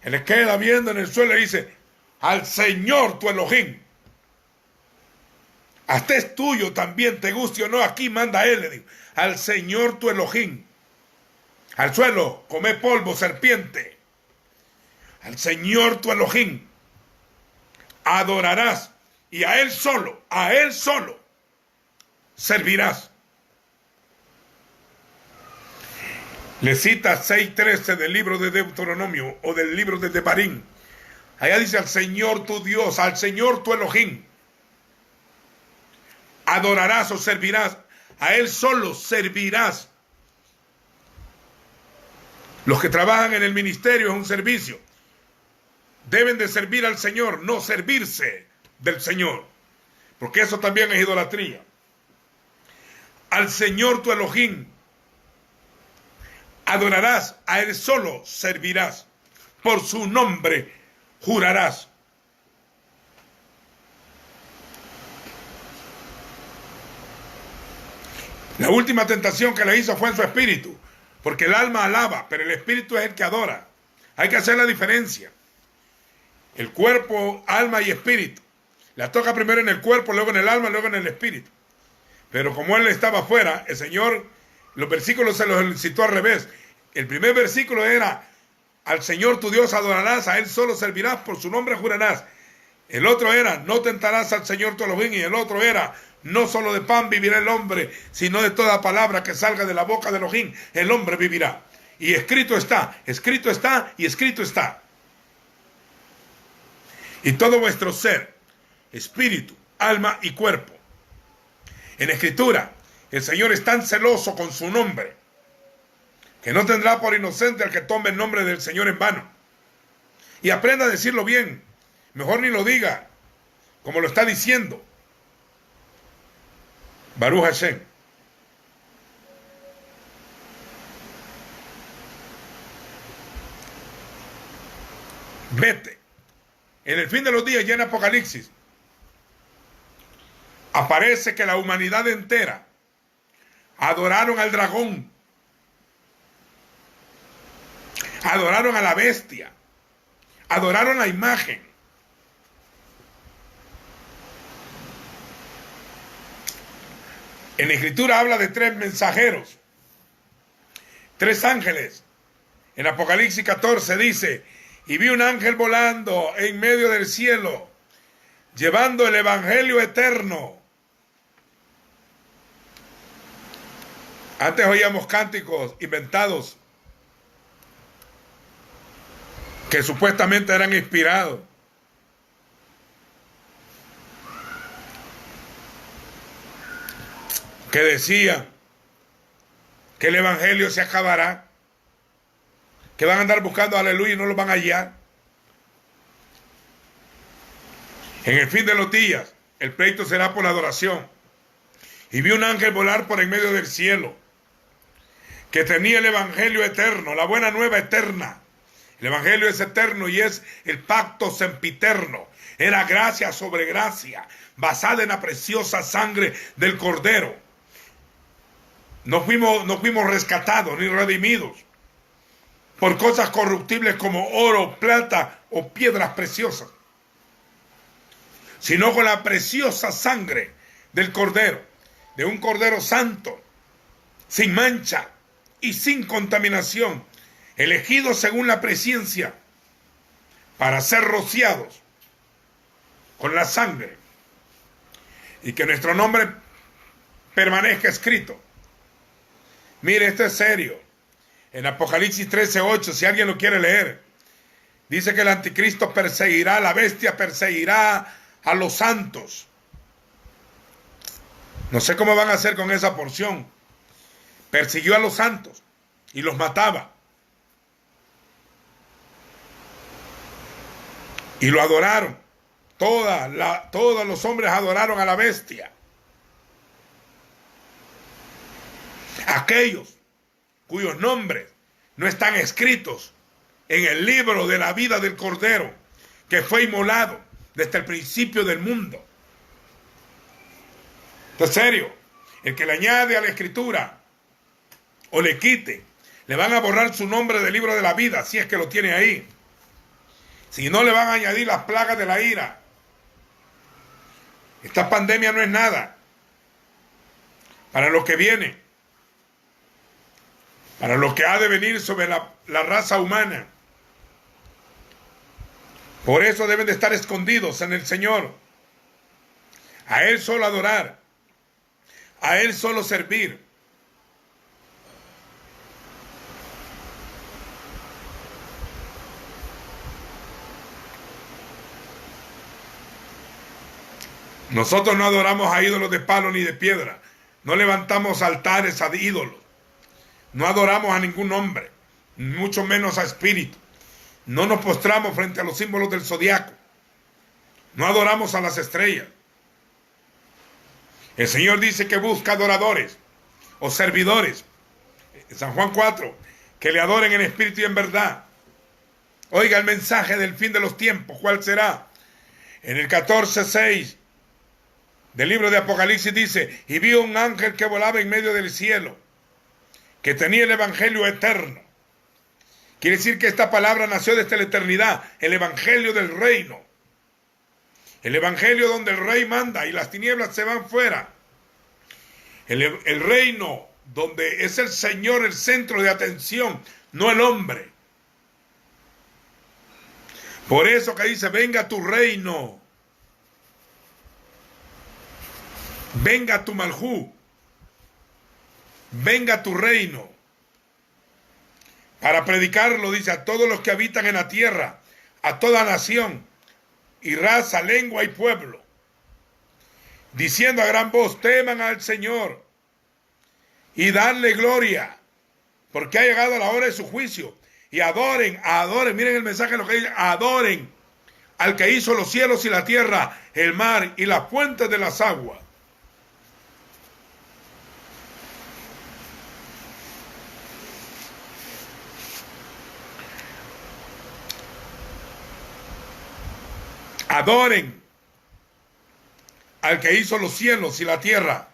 Él le queda viendo en el suelo y dice, al Señor tu Elohim. Hasta es tuyo también, te guste o no, aquí manda él, le digo. Al Señor tu Elohim. Al suelo, come polvo, serpiente. Al Señor tu Elohim adorarás y a él solo servirás. Le cita 6:13 del libro de Deuteronomio o del libro de Devarim. Allá dice al Señor tu Dios, al Señor tu Elohim adorarás o servirás, a él solo servirás. Los que trabajan en el ministerio es un servicio. Deben de servir al Señor, no servirse del Señor, porque eso también es idolatría. Al Señor tu Elohim adorarás, a él solo servirás, por su nombre jurarás. La última tentación que le hizo fue en su espíritu, porque el alma alaba, pero el espíritu es el que adora. Hay que hacer la diferencia. El cuerpo, alma y espíritu. La toca primero en el cuerpo, luego en el alma, luego en el espíritu. Pero como él estaba afuera, el Señor, los versículos se los citó al revés. El primer versículo era, al Señor tu Dios adorarás, a él solo servirás, por su nombre jurarás. El otro era, no tentarás al Señor tu Elohim. Y el otro era, no solo de pan vivirá el hombre, sino de toda palabra que salga de la boca de Elohim, el hombre vivirá. Y escrito está y escrito está. Y todo vuestro ser, espíritu, alma y cuerpo. En escritura, el Señor es tan celoso con su nombre, que no tendrá por inocente al que tome el nombre del Señor en vano. Y aprenda a decirlo bien, mejor ni lo diga, como lo está diciendo. Baruch Hashem. Vete. En el fin de los días, ya en Apocalipsis, aparece que la humanidad entera adoraron al dragón, adoraron a la bestia, adoraron la imagen. En la Escritura habla de 3 mensajeros, 3 ángeles. En Apocalipsis 14 dice, y vi un ángel volando en medio del cielo, llevando el evangelio eterno. Antes oíamos cánticos inventados que supuestamente eran inspirados. Que decían que el evangelio se acabará, que van a andar buscando aleluya y no lo van a hallar. En el fin de los días, el pleito será por la adoración. Y vi un ángel volar por en medio del cielo, que tenía el evangelio eterno, la buena nueva eterna. El evangelio es eterno y es el pacto sempiterno. Era gracia sobre gracia, basada en la preciosa sangre del Cordero. No fuimos rescatados ni redimidos por cosas corruptibles como oro, plata o piedras preciosas, sino con la preciosa sangre del Cordero, de un Cordero santo, sin mancha y sin contaminación, elegidos según la presciencia para ser rociados con la sangre y que nuestro nombre permanezca escrito. Mire, esto es serio. En Apocalipsis 13:8, si alguien lo quiere leer, dice que el anticristo perseguirá, la bestia perseguirá a los santos. No sé cómo van a hacer con esa porción. Persiguió a los santos y los mataba. Y lo adoraron. Todos los hombres adoraron a la bestia. Aquellos cuyos nombres no están escritos en el libro de la vida del Cordero, que fue inmolado desde el principio del mundo. En serio, el que le añade a la escritura o le quite, le van a borrar su nombre del libro de la vida, si es que lo tiene ahí. Si no, le van a añadir las plagas de la ira. Esta pandemia no es nada para lo que viene, para lo que ha de venir sobre la raza humana. Por eso deben de estar escondidos en el Señor. A Él solo adorar. A Él solo servir. Nosotros no adoramos a ídolos de palo ni de piedra. No levantamos altares a ídolos. No adoramos a ningún hombre, mucho menos a espíritu. No nos postramos frente a los símbolos del zodiaco. No adoramos a las estrellas. El Señor dice que busca adoradores o servidores. En San Juan 4, que le adoren en espíritu y en verdad. Oiga el mensaje del fin de los tiempos, ¿cuál será? En el 14:6 del libro de Apocalipsis dice: y vi un ángel que volaba en medio del cielo, que tenía el evangelio eterno. Quiere decir que esta palabra nació desde la eternidad, el evangelio del reino. El evangelio donde el rey manda y las tinieblas se van fuera. El reino donde es el Señor el centro de atención, no el hombre. Por eso que dice: venga tu reino. Venga tu maljú. Venga tu reino. Para predicarlo, dice, a todos los que habitan en la tierra, a toda nación y raza, lengua y pueblo, diciendo a gran voz: teman al Señor y danle gloria, porque ha llegado la hora de su juicio. Y adoren, miren el mensaje, lo que dice: adoren al que hizo los cielos y la tierra, el mar y las fuentes de las aguas. Adoren al que hizo los cielos y la tierra.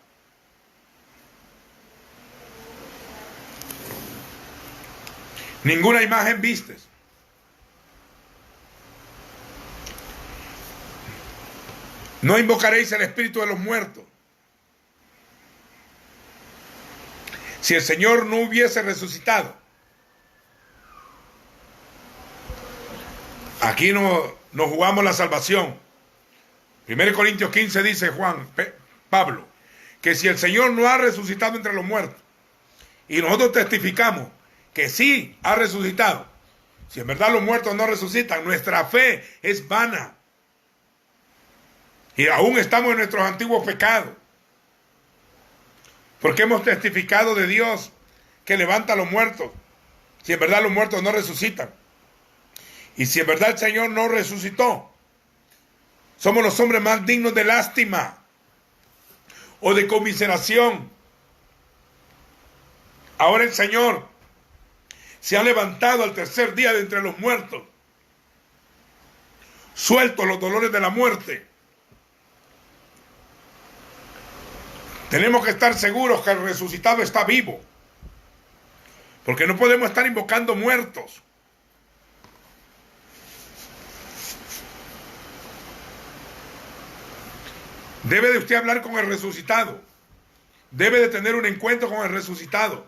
Ninguna imagen vistes. No invocaréis el espíritu de los muertos. Si el Señor no hubiese resucitado, aquí nos jugamos la salvación. 1 Corintios 15 dice Pablo, que si el Señor no ha resucitado entre los muertos, y nosotros testificamos que sí ha resucitado, si en verdad los muertos no resucitan, nuestra fe es vana. Y aún estamos en nuestros antiguos pecados. Porque hemos testificado de Dios que levanta a los muertos, si en verdad los muertos no resucitan. Y si en verdad el Señor no resucitó, somos los hombres más dignos de lástima o de conmiseración. Ahora el Señor se ha levantado al tercer día de entre los muertos, suelto los dolores de la muerte, Tenemos que estar seguros que el resucitado está vivo. Porque no podemos estar invocando muertos. Debe de usted hablar con el resucitado. Debe de tener un encuentro con el resucitado.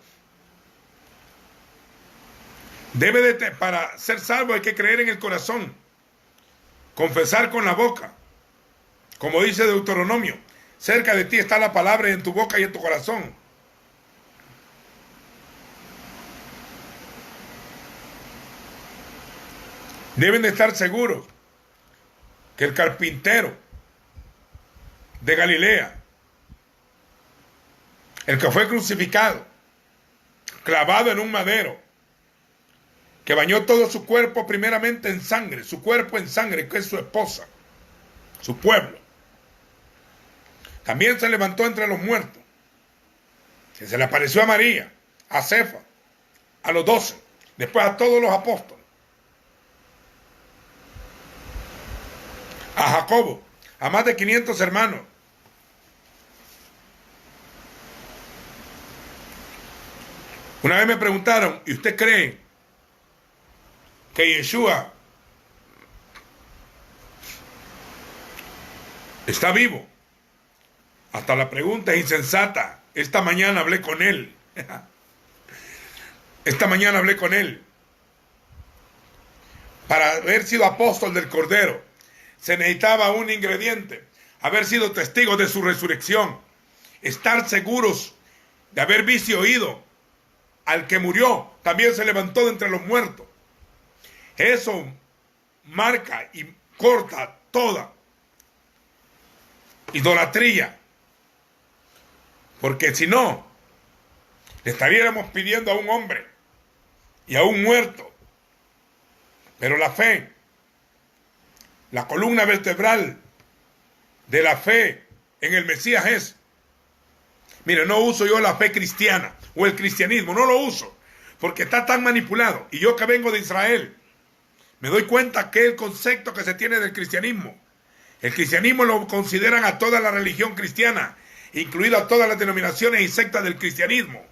Para ser salvo hay que creer en el corazón. Confesar con la boca. Como dice Deuteronomio, cerca de ti está la palabra en tu boca y en tu corazón. Deben de estar seguros que el carpintero de Galilea, el que fue crucificado, clavado en un madero, que bañó todo su cuerpo primeramente en sangre, su cuerpo en sangre, que es su esposa, su pueblo, también se levantó entre los muertos, que se le apareció a María, a Cefa, a los 12, después a todos los apóstoles, a Jacobo, a más de 500 hermanos. Una vez me preguntaron, ¿y usted cree que Yeshua está vivo? Hasta la pregunta es insensata. Esta mañana hablé con él. Esta mañana hablé con él. Para haber sido apóstol del Cordero, se necesitaba un ingrediente: haber sido testigos de su resurrección, estar seguros de haber visto y oído al que murió, también se levantó de entre los muertos. Eso marca y corta toda idolatría. Porque si no, le estaríamos pidiendo a un hombre y a un muerto. Pero la fe, la columna vertebral de la fe en el Mesías es, mire, no uso yo la fe cristiana o el cristianismo, no lo uso, porque está tan manipulado. Y yo que vengo de Israel, me doy cuenta que el concepto que se tiene del cristianismo, el cristianismo lo consideran a toda la religión cristiana, incluido a todas las denominaciones y sectas del cristianismo.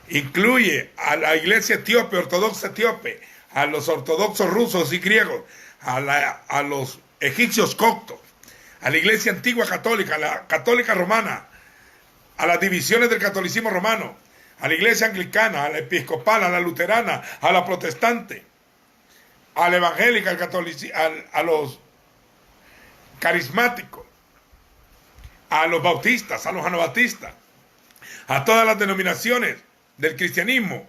Incluye a la iglesia etíope, ortodoxa etíope, a los ortodoxos rusos y griegos, a los egipcios coptos, a la iglesia antigua católica, a la católica romana, a las divisiones del catolicismo romano, a la iglesia anglicana, a la episcopal, a la luterana, a la protestante, a la evangélica, a los carismáticos, a los bautistas, a los anabaptistas, a todas las denominaciones del cristianismo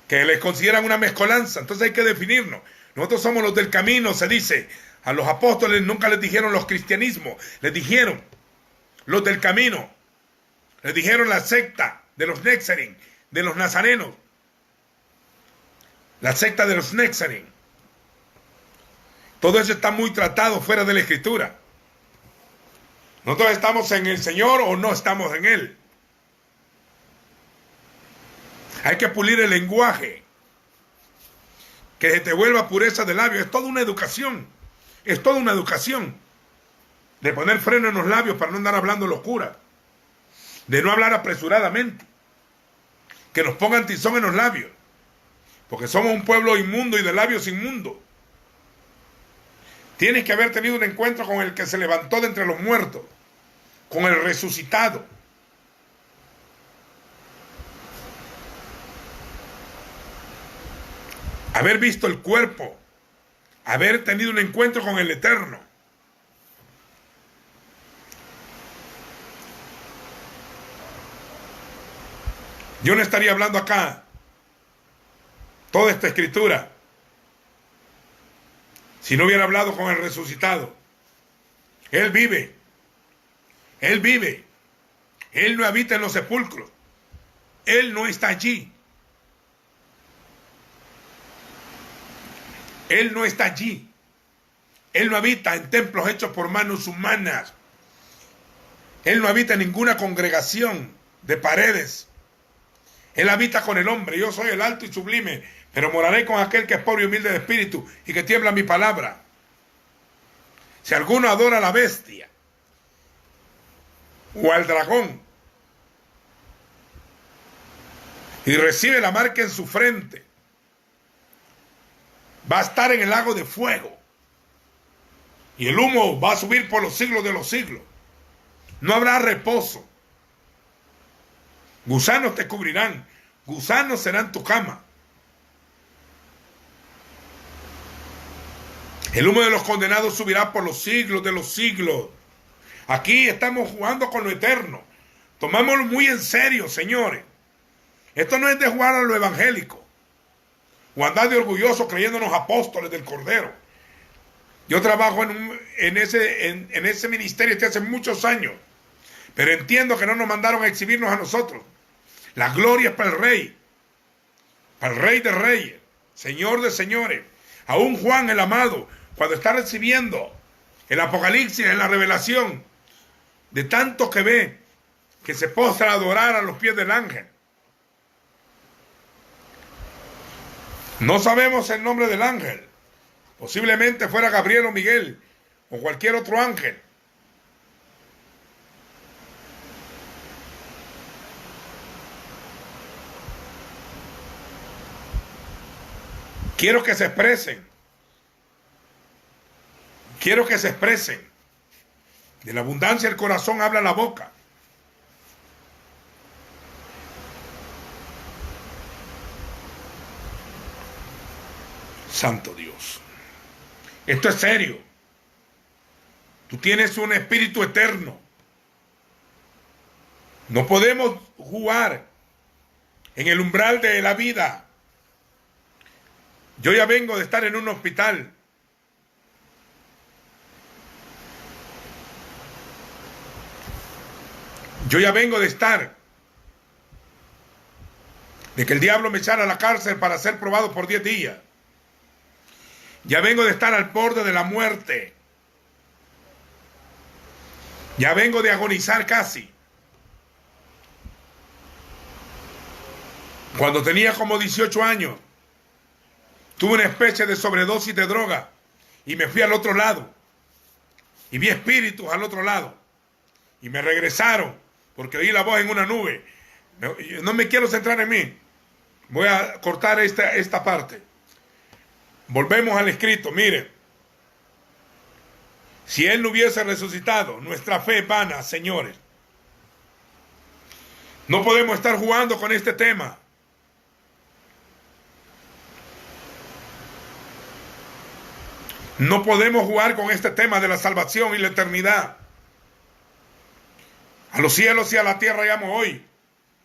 que les consideran una mezcolanza. Entonces hay que definirnos. Nosotros somos los del camino, se dice. A los apóstoles nunca les dijeron los cristianismos, les dijeron los del camino, les dijeron la secta de los Netzarim, de los nazarenos, la secta de los Netzarim. Todo eso está muy tratado fuera de la Escritura. Nosotros estamos en el Señor o no estamos en Él. Hay que pulir el lenguaje, que se te vuelva pureza de labios. Es toda una educación. Es toda una educación de poner freno en los labios para no andar hablando locura, de no hablar apresuradamente, que nos pongan tizón en los labios, porque somos un pueblo inmundo y de labios inmundos. Tienes que haber tenido un encuentro con el que se levantó de entre los muertos, con el resucitado. Haber visto el cuerpo, haber tenido un encuentro con el Eterno. Yo no estaría hablando acá toda esta escritura si no hubiera hablado con el resucitado. Él vive. Él vive. Él no habita en los sepulcros. Él no está allí. Él no está allí. Él no habita en templos hechos por manos humanas. Él no habita en ninguna congregación de paredes. Él habita con el hombre. Yo soy el alto y sublime, pero moraré con aquel que es pobre y humilde de espíritu y que tiembla mi palabra. Si alguno adora a la bestia o al dragón, y recibe la marca en su frente, va a estar en el lago de fuego, y el humo va a subir por los siglos de los siglos. No habrá reposo. Gusanos te cubrirán, gusanos serán tu cama. El humo de los condenados subirá por los siglos de los siglos. Aquí estamos jugando con lo eterno. Tomámoslo muy en serio, señores. Esto no es de jugar a lo evangélico o andar de orgulloso creyéndonos apóstoles del Cordero. Yo trabajo en ese ministerio desde hace muchos años, pero entiendo que no nos mandaron a exhibirnos a nosotros. La gloria es para el Rey de Reyes, Señor de Señores. Aún Juan el amado, cuando está recibiendo el Apocalipsis en la revelación, de tanto que ve, que se postra a adorar a los pies del ángel. No sabemos el nombre del ángel. Posiblemente fuera Gabriel o Miguel o cualquier otro ángel. Quiero que se expresen. Quiero que se expresen. De la abundancia del corazón habla la boca. Santo Dios. Esto es serio. Tú tienes un espíritu eterno. No podemos jugar en el umbral de la vida. Yo ya vengo de estar en un hospital. Yo ya vengo de estar. De que el diablo me echara a la cárcel para ser probado por 10 días. Ya vengo de estar al borde de la muerte. Ya vengo de agonizar casi. Cuando tenía como 18 años, tuve una especie de sobredosis de droga y me fui al otro lado. Y vi espíritus al otro lado. Y me regresaron porque oí la voz en una nube. No me quiero centrar en mí. Voy a cortar esta parte. Volvemos al escrito, miren. Si Él no hubiese resucitado, nuestra fe es vana, señores. No podemos estar jugando con este tema. No podemos jugar con este tema de la salvación y la eternidad. A los cielos y a la tierra llamo hoy,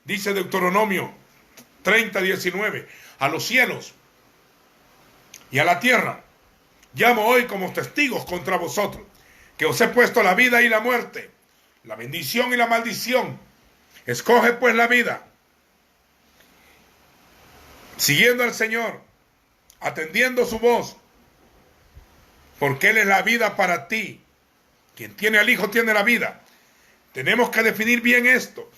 dice Deuteronomio 30:19. A los cielos y a la tierra llamo hoy como testigos contra vosotros, que os he puesto la vida y la muerte, la bendición y la maldición. Escoge pues la vida, siguiendo al Señor, atendiendo su voz, porque Él es la vida para ti. Quien tiene al Hijo tiene la vida. Tenemos que definir bien esto,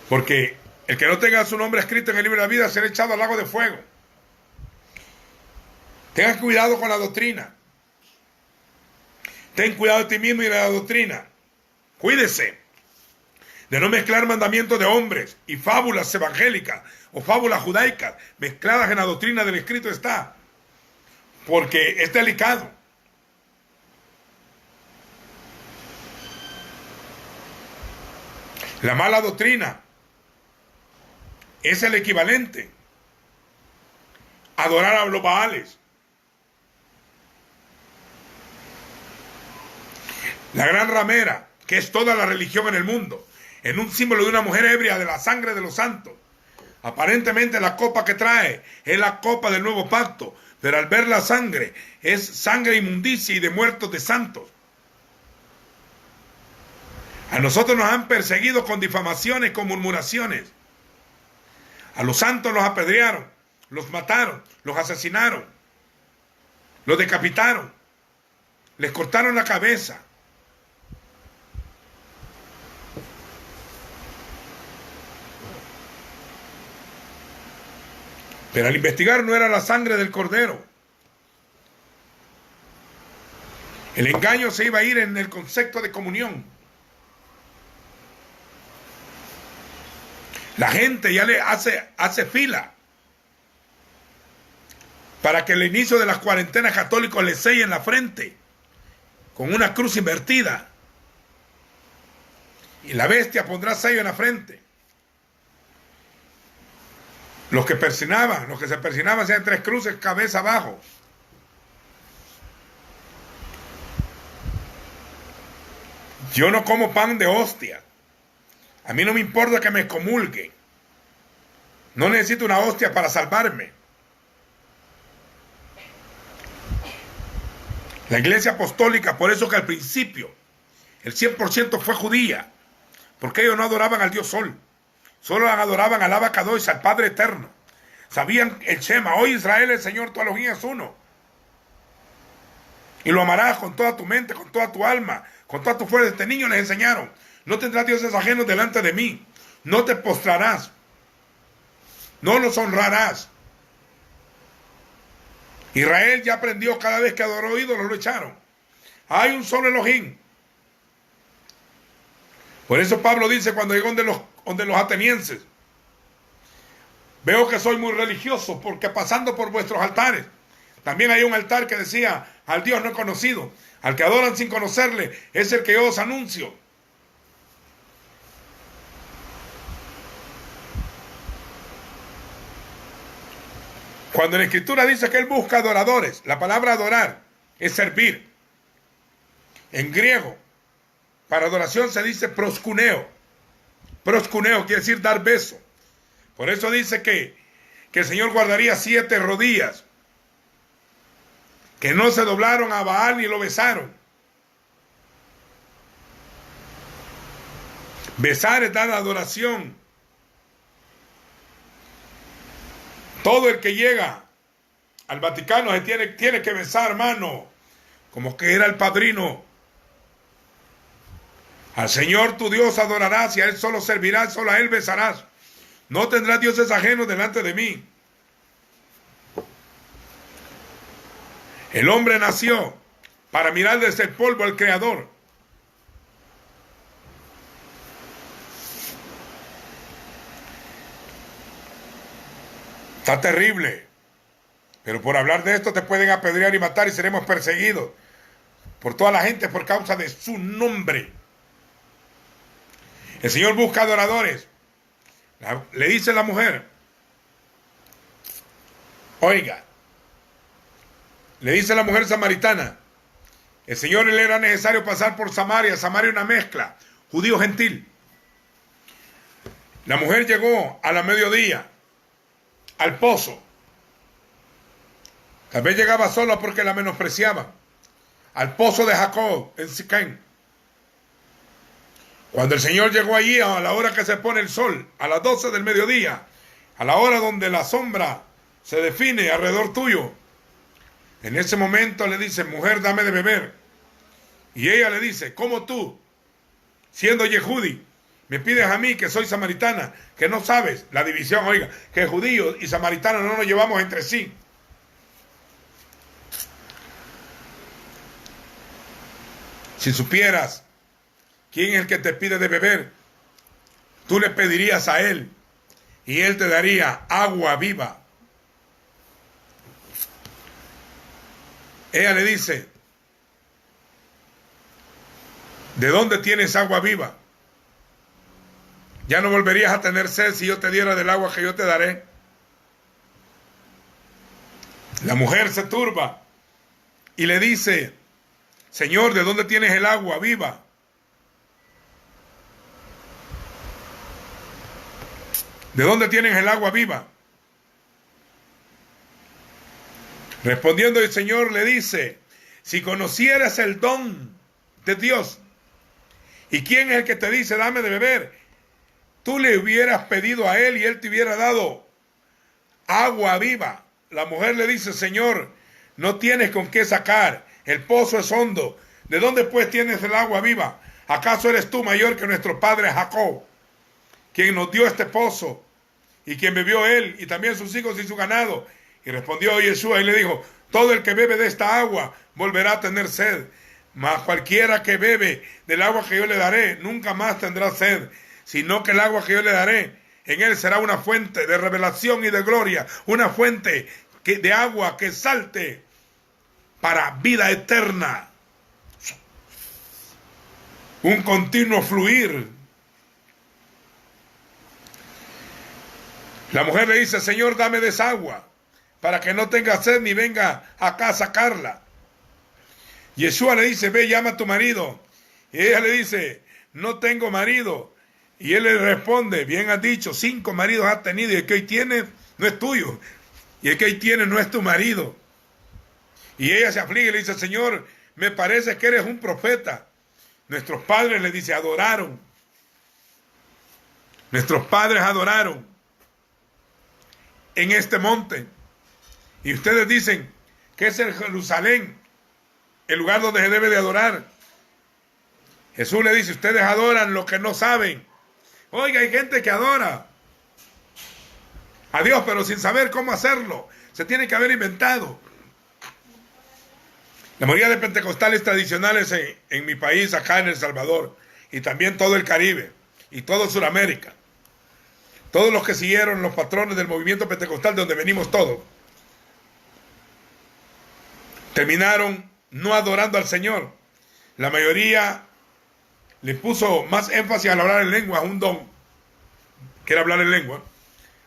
porque el que no tenga su nombre escrito en el libro de la vida será echado al lago de fuego. Tengan cuidado con la doctrina. Ten cuidado de ti mismo y de la doctrina. Cuídese de no mezclar mandamientos de hombres y fábulas evangélicas o fábulas judaicas mezcladas en la doctrina del escrito está. Porque es delicado. La mala doctrina es el equivalente a adorar a los Baales. La gran ramera, que es toda la religión en el mundo, en un símbolo de una mujer ebria de la sangre de los santos. Aparentemente la copa que trae es la copa del nuevo pacto, pero al ver la sangre, es sangre inmundicia y de muertos de santos. A nosotros nos han perseguido con difamaciones, con murmuraciones. A los santos los apedrearon, los mataron, los asesinaron, los decapitaron, les cortaron la cabeza. Pero al investigar no era la sangre del cordero. El engaño se iba a ir en el concepto de comunión. La gente ya le hace fila para que el inicio de las cuarentenas católicos le sellen la frente con una cruz invertida. Y la bestia pondrá sello en la frente. Los que se persinaban hacían 3 cruces cabeza abajo. Yo no como pan de hostia. A mí no me importa que me comulguen. No necesito una hostia para salvarme. La iglesia apostólica, por eso que al principio el 100% fue judía, porque ellos no adoraban al Dios Sol, solo adoraban al Abacadois, al Padre Eterno. Sabían el Shema, hoy Israel, el Señor, tu Elohim es uno. Y lo amarás con toda tu mente, con toda tu alma, con toda tu fuerza. Este niño les enseñaron: no tendrás dioses ajenos delante de mí, no te postrarás, no los honrarás. Israel ya aprendió, cada vez que adoró ídolos lo echaron. Hay un solo Elohim. Por eso Pablo dice cuando llegó donde los atenienses: veo que soy muy religioso, porque pasando por vuestros altares, también hay un altar que decía: al Dios no conocido, al que adoran sin conocerle, es el que yo os anuncio. Cuando la Escritura dice que él busca adoradores, la palabra adorar es servir. En griego, para adoración se dice proskuneo. Proskuneo quiere decir dar beso. Por eso dice que el Señor guardaría 7 rodillas, que no se doblaron a Baal ni lo besaron. Besar es dar adoración. Todo el que llega al Vaticano se tiene que besar, hermano, como que era el padrino. Al Señor tu Dios adorarás y a Él solo servirás, solo a Él besarás. No tendrás dioses ajenos delante de mí. El hombre nació para mirar desde el polvo al Creador. Está terrible. Pero por hablar de esto te pueden apedrear y matar y seremos perseguidos por toda la gente por causa de su nombre. El Señor busca adoradores. Le dice la mujer: oiga, le dice la mujer samaritana, el Señor le era necesario pasar por Samaria. Samaria una mezcla, judío gentil. La mujer llegó a la mediodía al pozo. Tal vez llegaba sola porque la menospreciaban. Al pozo de Jacob en Siquem. Cuando el Señor llegó allí a la hora que se pone el sol, a las 12 del mediodía, a la hora donde la sombra se define alrededor tuyo, en ese momento le dice: mujer, dame de beber. Y ella le dice: ¿cómo tú, siendo Yehudí, me pides a mí, que soy samaritana, que no sabes la división? Oiga, que judíos y samaritanos no nos llevamos entre sí. Si supieras quién es el que te pide de beber, tú le pedirías a él y él te daría agua viva. Ella le dice: ¿de dónde tienes agua viva? Ya no volverías a tener sed si yo te diera del agua que yo te daré. La mujer se turba y le dice: Señor, ¿de dónde tienes el agua viva? ¿De dónde tienes el agua viva? Respondiendo el Señor le dice: si conocieras el don de Dios y quién es el que te dice dame de beber, tú le hubieras pedido a él y él te hubiera dado agua viva. La mujer le dice: Señor, no tienes con qué sacar, el pozo es hondo, ¿de dónde pues tienes el agua viva? ¿Acaso eres tú mayor que nuestro padre Jacob, quien nos dio este pozo y quien bebió él y también sus hijos y su ganado? Y respondió Yeshua y le dijo: todo el que bebe de esta agua volverá a tener sed, Mas cualquiera que bebe del agua que yo le daré, nunca más tendrá sed, sino que el agua que yo le daré, en él será una fuente de revelación y de gloria, una fuente de agua que salte para vida eterna. Un continuo fluir. La mujer le dice, Señor, dame de esa agua, para que no tenga sed ni venga acá a sacarla. Yeshua le dice, ve, llama a tu marido. Y ella le dice, no tengo marido. Y él le responde, bien has dicho, 5 maridos has tenido y el que hoy tienes no es tuyo. Y el que hoy tienes no es tu marido. Y ella se aflige y le dice, Señor, me parece que eres un profeta. Nuestros padres, le dice, adoraron. Nuestros padres adoraron en este monte. Y ustedes dicen que es el Jerusalén, el lugar donde se debe de adorar. Jesús le dice, ustedes adoran lo que no saben. Oiga, hay gente que adora a Dios, pero sin saber cómo hacerlo. Se tiene que haber inventado. La mayoría de pentecostales tradicionales en mi país, acá en El Salvador, y también todo el Caribe, y todo Sudamérica, todos los que siguieron los patrones del movimiento pentecostal de donde venimos todos, terminaron no adorando al Señor. La mayoría le puso más énfasis al hablar en lengua, un don, que era hablar en lengua,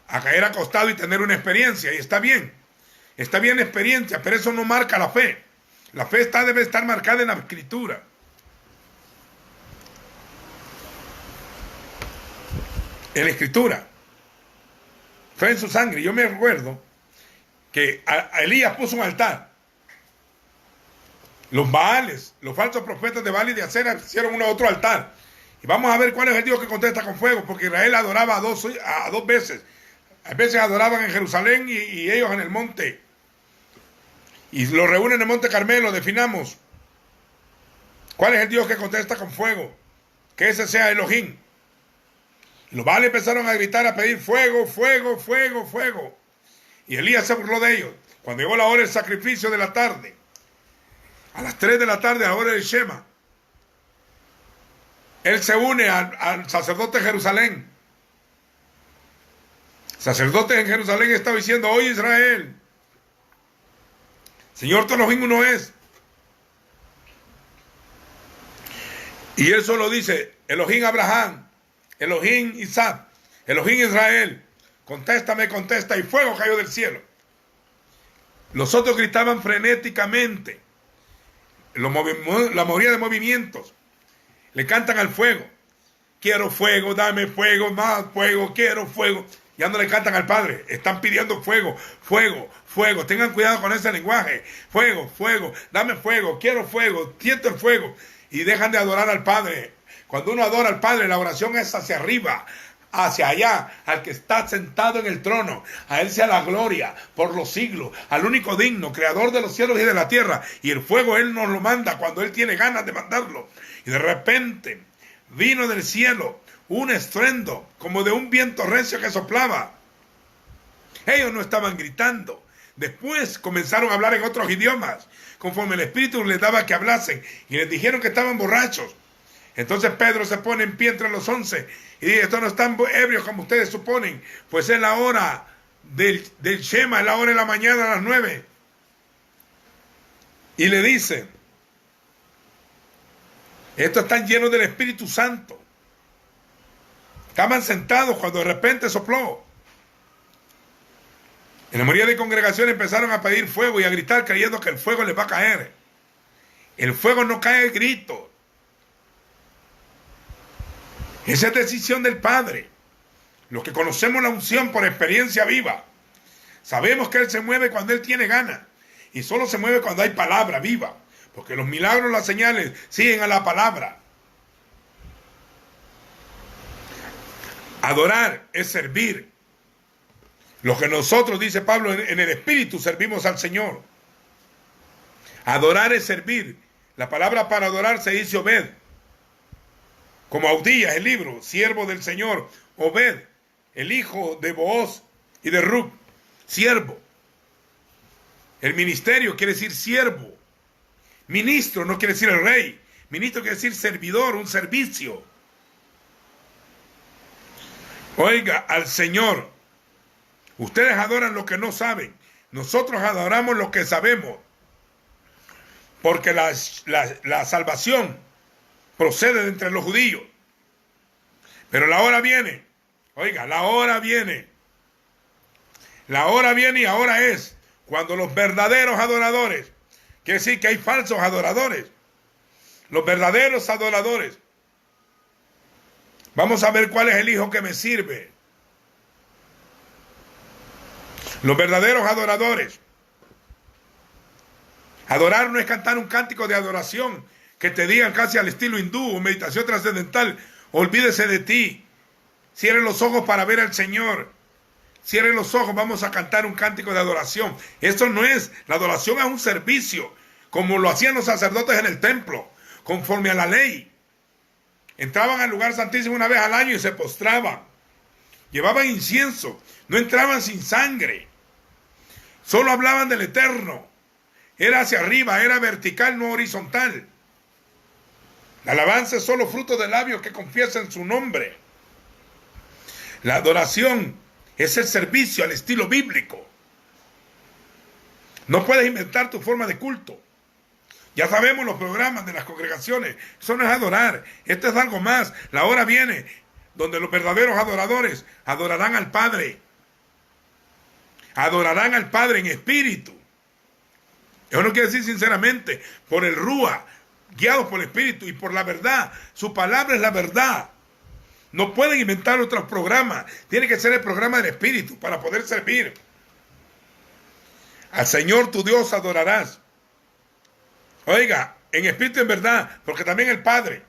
a caer acostado y tener una experiencia, y está bien la experiencia, pero eso no marca la fe. La fe debe estar marcada en la Escritura. En la Escritura. Fe en su sangre. Yo me recuerdo que a Elías puso un altar. Los Baales, los falsos profetas de Baal y de Acera hicieron otro altar. Y vamos a ver cuál es el Dios que contesta con fuego, porque Israel adoraba a dos veces. A veces adoraban en Jerusalén y ellos en el monte. Y lo reúnen en el monte Carmelo. Definamos cuál es el Dios que contesta con fuego. Que ese sea Elohim. Y los Baales empezaron a gritar, a pedir fuego, fuego, fuego, fuego. Y Elías se burló de ellos. Cuando llegó la hora del sacrificio de la tarde, a las 3 de la tarde, a la hora del Shema, él se une al sacerdote de Jerusalén. El sacerdote en Jerusalén estaba diciendo, oye Israel, Señor tu Elohim uno es. Y él solo dice, Elohim Abraham, Elohim Isaac, Elohim Israel, contéstame, contesta, y fuego cayó del cielo. Los otros gritaban frenéticamente, la mayoría de movimientos, le cantan al fuego, quiero fuego, dame fuego, más fuego, quiero fuego. Ya no le cantan al Padre, están pidiendo fuego, fuego, fuego. Tengan cuidado con ese lenguaje. Fuego, fuego, dame fuego, quiero fuego, siento el fuego. Y dejan de adorar al Padre. Cuando uno adora al Padre, la oración es hacia arriba, hacia allá, al que está sentado en el trono. A Él sea la gloria por los siglos, al único digno, creador de los cielos y de la tierra. Y el fuego Él nos lo manda cuando Él tiene ganas de mandarlo. Y de repente vino del cielo un estruendo como de un viento recio que soplaba. Ellos no estaban gritando. Después comenzaron a hablar en otros idiomas, conforme el Espíritu les daba que hablasen, y les dijeron que estaban borrachos. Entonces Pedro se pone en pie entre los 11 y dice, estos no están ebrios como ustedes suponen, pues es la hora del Shema, es la hora de la mañana a las 9. Y le dice, estos están llenos del Espíritu Santo. Estaban sentados cuando de repente sopló. En la mayoría de congregaciones empezaron a pedir fuego y a gritar creyendo que el fuego les va a caer. El fuego no cae al grito. Esa es decisión del Padre. Los que conocemos la unción por experiencia viva, sabemos que Él se mueve cuando Él tiene ganas. Y solo se mueve cuando hay palabra viva. Porque los milagros, las señales, siguen a la palabra. Adorar es servir. Lo que nosotros, dice Pablo, en el Espíritu servimos al Señor. Adorar es servir. La palabra para adorar se dice Obed. Como Audías, el libro, siervo del Señor. Obed, el hijo de Booz y de Ruth, siervo. El ministerio quiere decir siervo. Ministro no quiere decir el rey. Ministro quiere decir servidor, un servicio. Oiga, al Señor. Ustedes adoran lo que no saben. Nosotros adoramos lo que sabemos. Porque la salvación procede de entre los judíos. Pero la hora viene. Oiga, la hora viene. La hora viene y ahora es cuando los verdaderos adoradores, quiere decir que hay falsos adoradores, los verdaderos adoradores, vamos a ver cuál es el hijo que me sirve. Los verdaderos adoradores. Adorar no es cantar un cántico de adoración que te digan casi al estilo hindú o meditación trascendental, olvídese de ti, cierre los ojos para ver al Señor. Cierren los ojos, vamos a cantar un cántico de adoración. Eso no es, la adoración es un servicio, como lo hacían los sacerdotes en el templo, conforme a la ley. Entraban al lugar santísimo una vez al año y se postraban. Llevaban incienso, no entraban sin sangre. Solo hablaban del Eterno. Era hacia arriba, era vertical, no horizontal. La alabanza es solo fruto de labios que confiesan su nombre. La adoración es el servicio al estilo bíblico. No puedes inventar tu forma de culto. Ya sabemos los programas de las congregaciones. Eso no es adorar. Esto es algo más. La hora viene donde los verdaderos adoradores adorarán al Padre. Adorarán al Padre en espíritu. Eso no quiere decir sinceramente, por el Rúa, guiados por el Espíritu y por la verdad. Su palabra es la verdad. No pueden inventar otros programas. Tiene que ser el programa del Espíritu para poder servir. Al Señor tu Dios adorarás. Oiga, en espíritu y en verdad, porque también el Padre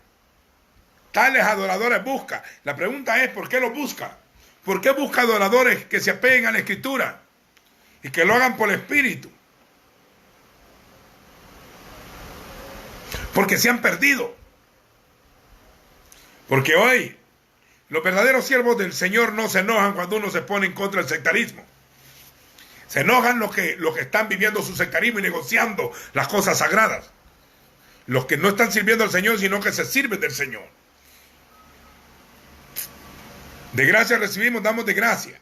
tales adoradores busca. La pregunta es, ¿por qué los busca? ¿Por qué busca adoradores que se apeguen a la Escritura y que lo hagan por el Espíritu? Porque se han perdido. Porque hoy los verdaderos siervos del Señor no se enojan cuando uno se pone en contra del sectarismo. Se enojan los que están viviendo su sectarismo y negociando las cosas sagradas. Los que no están sirviendo al Señor, sino que se sirven del Señor. De gracia recibimos, damos de gracia.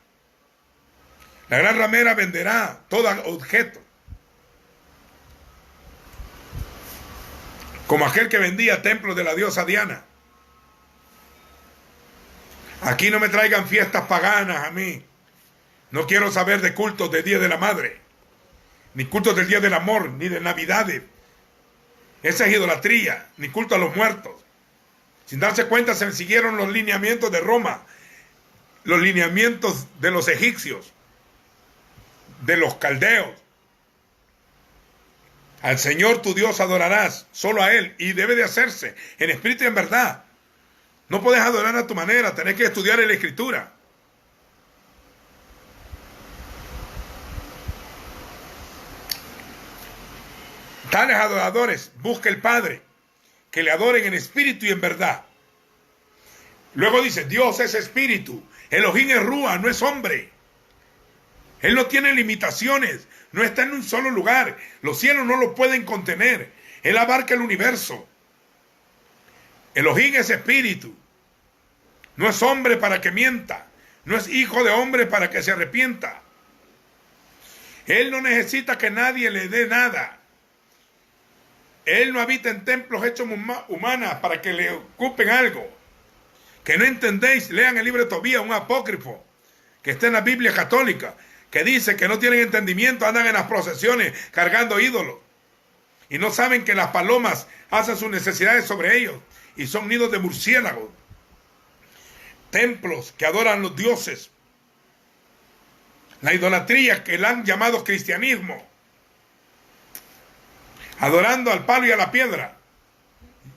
La gran ramera venderá todo objeto. Como aquel que vendía templos de la diosa Diana. Aquí no me traigan fiestas paganas a mí. No quiero saber de cultos del Día de la Madre, ni cultos del Día del Amor, ni de Navidades. Esa es idolatría, ni culto a los muertos. Sin darse cuenta se siguieron los lineamientos de Roma, los lineamientos de los egipcios, de los caldeos. Al Señor tu Dios adorarás, solo a Él, y debe de hacerse en espíritu y en verdad. No puedes adorar a tu manera, tenés que estudiar en la Escritura. Tales adoradores busca el Padre, que le adoren en espíritu y en verdad. Luego dice, Dios es espíritu, Elohim es Rúa, no es hombre. Él no tiene limitaciones, no está en un solo lugar. Los cielos no lo pueden contener. Él abarca el universo. Elohim es espíritu. No es hombre para que mienta. No es hijo de hombre para que se arrepienta. Él no necesita que nadie le dé nada. Él no habita en templos hechos humanas para que le ocupen algo. Que no entendéis, lean el libro de Tobías, un apócrifo, que está en la Biblia católica, que dice que no tienen entendimiento, andan en las procesiones cargando ídolos. Y no saben que las palomas hacen sus necesidades sobre ellos y son nidos de murciélagos. Templos que adoran los dioses. La idolatría que la han llamado cristianismo. Adorando al palo y a la piedra.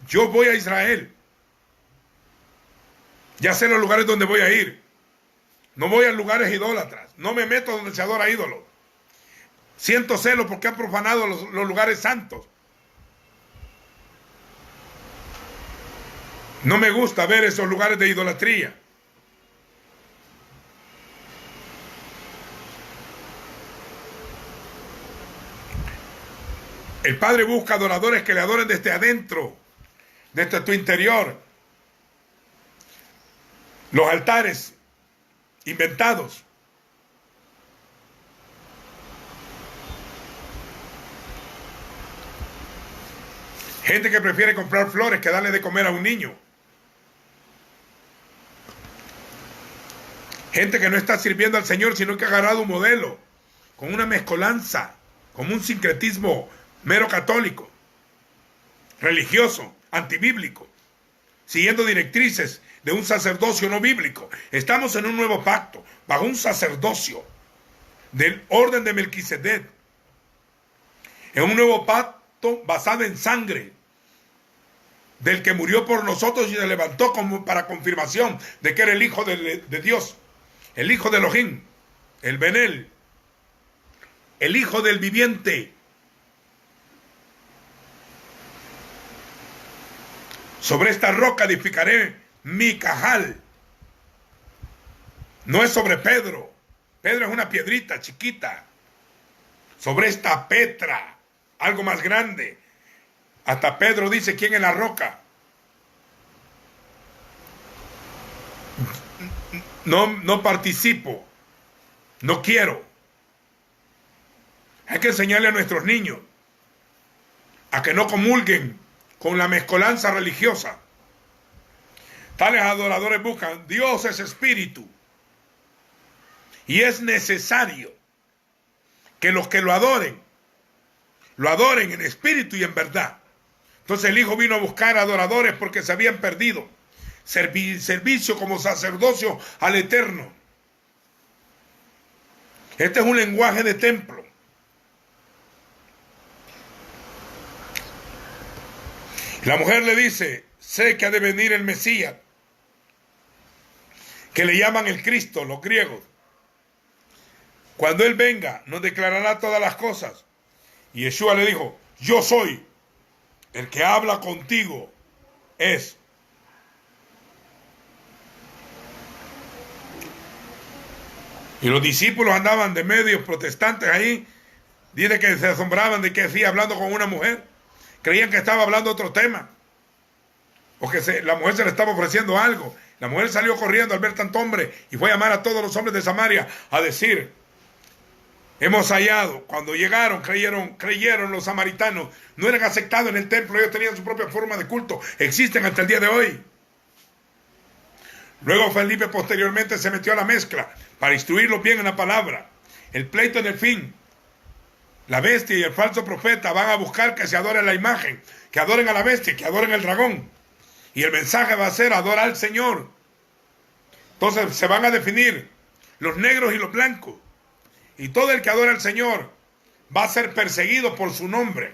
Yo voy a Israel. Ya sé los lugares donde voy a ir. No voy a lugares idólatras. No me meto donde se adora ídolos. Siento celo porque han profanado los lugares santos. No me gusta ver esos lugares de idolatría. El El Padre busca adoradores que le adoren desde adentro, desde tu interior. Los altares inventados. Gente que prefiere comprar flores que darle de comer a un niño. Gente que no está sirviendo al Señor, sino que ha agarrado un modelo, con una mezcolanza, como un sincretismo mero católico, religioso, antibíblico, siguiendo directrices de un sacerdocio no bíblico. Estamos en un nuevo pacto, bajo un sacerdocio del orden de Melquisedec, en un nuevo pacto basado en sangre del que murió por nosotros y se levantó como para confirmación de que era el Hijo de Dios, el Hijo de Elohim, el Benel, el Hijo del viviente. Sobre esta roca edificaré mi cajal. No es sobre Pedro. Pedro es una piedrita chiquita. Sobre esta Petra, algo más grande. Hasta Pedro dice, ¿quién es la roca? No participo. No quiero. Hay que enseñarle a nuestros niños a que no comulguen con la mezcolanza religiosa. Tales adoradores buscan, Dios es espíritu. Y es necesario que los que lo adoren en espíritu y en verdad. Entonces el Hijo vino a buscar adoradores porque se habían perdido. Servicio como sacerdocio al Eterno. Este es un lenguaje de templo. La mujer le dice, sé que ha de venir el Mesías, que le llaman el Cristo, los griegos. Cuando Él venga, nos declarará todas las cosas. Y Yeshua le dijo, yo soy el que habla contigo, es. Y los discípulos andaban de medios protestantes ahí, dice que se asombraban de que hacía hablando con una mujer. Creían que estaba hablando otro tema, o que la mujer se le estaba ofreciendo algo. La mujer salió corriendo al ver tanto hombre y fue a llamar a todos los hombres de Samaria a decir, hemos hallado. Cuando llegaron, creyeron los samaritanos, no eran aceptados en el templo, ellos tenían su propia forma de culto, existen hasta el día de hoy. Luego Felipe posteriormente se metió a la mezcla para instruirlos bien en la palabra. El pleito en el fin. La bestia y el falso profeta van a buscar que se adore la imagen, que adoren a la bestia, que adoren al dragón. Y el mensaje va a ser adorar al Señor. Entonces se van a definir los negros y los blancos. Y todo el que adora al Señor va a ser perseguido por su nombre.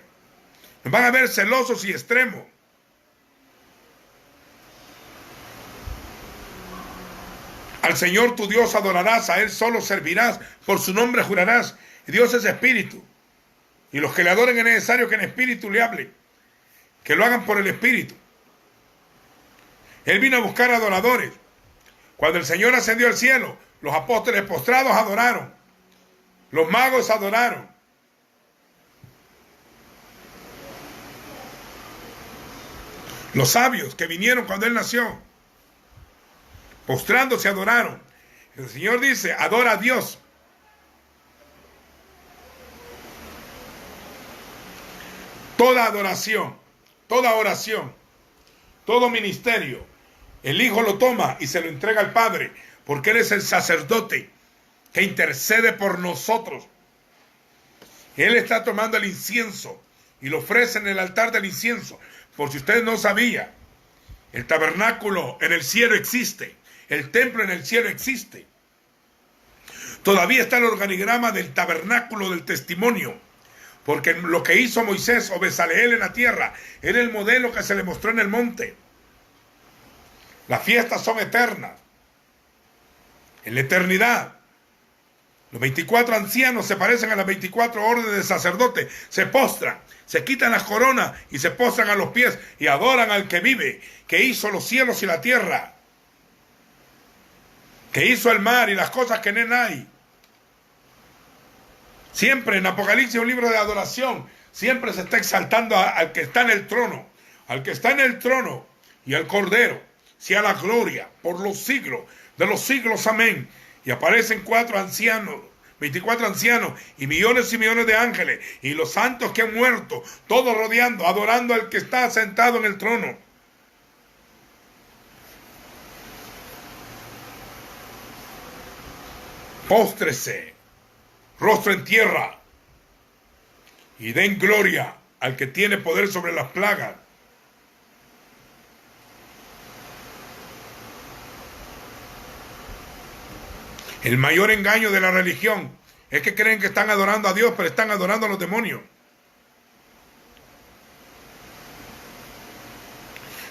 Van a ver celosos y extremos. Al Señor tu Dios adorarás, a Él solo servirás, por su nombre jurarás. Y Dios es espíritu. Y los que le adoren es necesario que en espíritu le hablen, que lo hagan por el espíritu. Él vino a buscar adoradores. Cuando el Señor ascendió al cielo, los apóstoles postrados adoraron. Los magos adoraron. Los sabios que vinieron cuando Él nació, postrándose adoraron. El Señor dice, adora a Dios. Toda adoración, toda oración, todo ministerio, el Hijo lo toma y se lo entrega al Padre, porque Él es el sacerdote que intercede por nosotros. Él está tomando el incienso y lo ofrece en el altar del incienso. Por si usted no sabía, el tabernáculo en el cielo existe, el templo en el cielo existe. Todavía está el organigrama del tabernáculo del testimonio, porque lo que hizo Moisés o Bezaleel en la tierra era el modelo que se le mostró en el monte. Las fiestas son eternas. En la eternidad, los 24 ancianos se parecen a las 24 órdenes de sacerdote. Se postran, se quitan las coronas y se postran a los pies y adoran al que vive, que hizo los cielos y la tierra, que hizo el mar y las cosas que en él hay. Siempre en Apocalipsis, un libro de adoración, siempre se está exaltando al que está en el trono. Al que está en el trono y al Cordero. Sea la gloria por los siglos de los siglos. Amén. Y aparecen 24 ancianos y millones de ángeles y los santos que han muerto, todos rodeando, adorando al que está sentado en el trono. Póstrese, rostro en tierra, y den gloria al que tiene poder sobre las plagas. El mayor engaño de la religión es que creen que están adorando a Dios, pero están adorando a los demonios.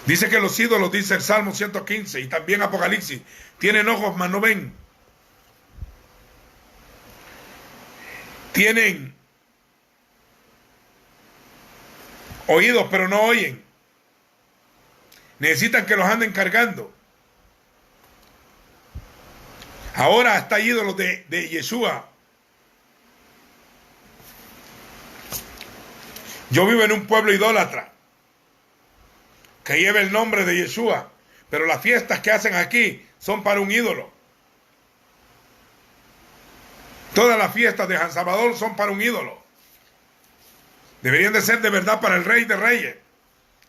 Dice que los ídolos, dice el Salmo 115 y también Apocalipsis, tienen ojos mas no ven. Tienen oídos pero no oyen. Necesitan que los anden cargando. Ahora hasta ídolos de Yeshua. Yo vivo en un pueblo idólatra que lleva el nombre de Yeshua, pero las fiestas que hacen aquí son para un ídolo. Todas las fiestas de San Salvador son para un ídolo. Deberían de ser de verdad para el Rey de Reyes,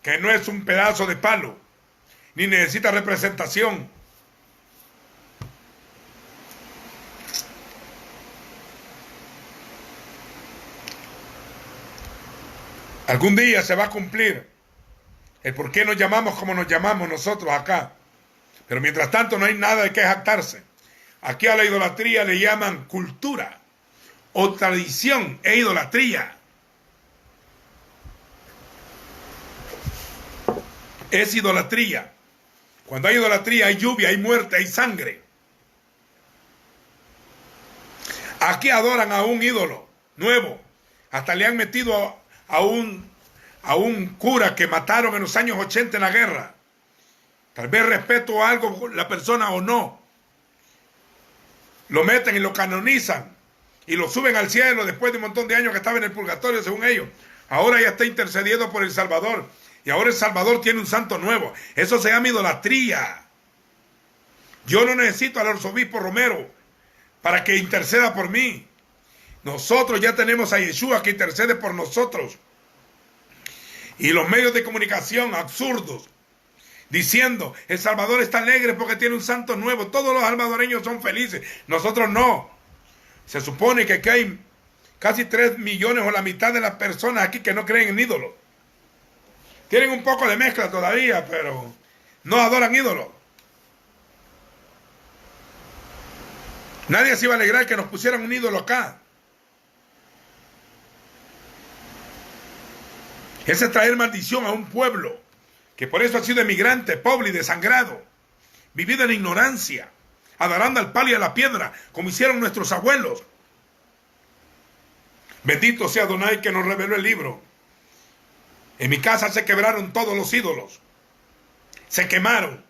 que no es un pedazo de palo, ni necesita representación. Algún día se va a cumplir el por qué nos llamamos como nos llamamos nosotros acá. Pero mientras tanto no hay nada de qué jactarse. Aquí a la idolatría le llaman cultura o tradición e idolatría. Es idolatría. Cuando hay idolatría hay lluvia, hay muerte, hay sangre. Aquí adoran a un ídolo nuevo. Hasta le han metido a un cura que mataron en los años 80 en la guerra. Tal vez respeto a algo la persona o no. Lo meten y lo canonizan y lo suben al cielo después de un montón de años que estaba en el purgatorio según ellos. Ahora ya está intercediendo por El Salvador y ahora El Salvador tiene un santo nuevo. Eso se llama idolatría. Yo no necesito al arzobispo Romero para que interceda por mí. Nosotros ya tenemos a Yeshua que intercede por nosotros. Y los medios de comunicación absurdos diciendo, El Salvador está alegre porque tiene un santo nuevo. Todos los salvadoreños son felices. Nosotros no. Se supone que aquí hay casi 3 millones o la mitad de las personas aquí que no creen en ídolos. Tienen un poco de mezcla todavía, pero no adoran ídolos. Nadie se iba a alegrar que nos pusieran un ídolo acá. Ese es traer maldición a un pueblo que por eso ha sido emigrante, pobre y desangrado, vivido en ignorancia, adorando al palo y a la piedra, como hicieron nuestros abuelos. Bendito sea Adonai que nos reveló el libro. En mi casa se quebraron todos los ídolos, se quemaron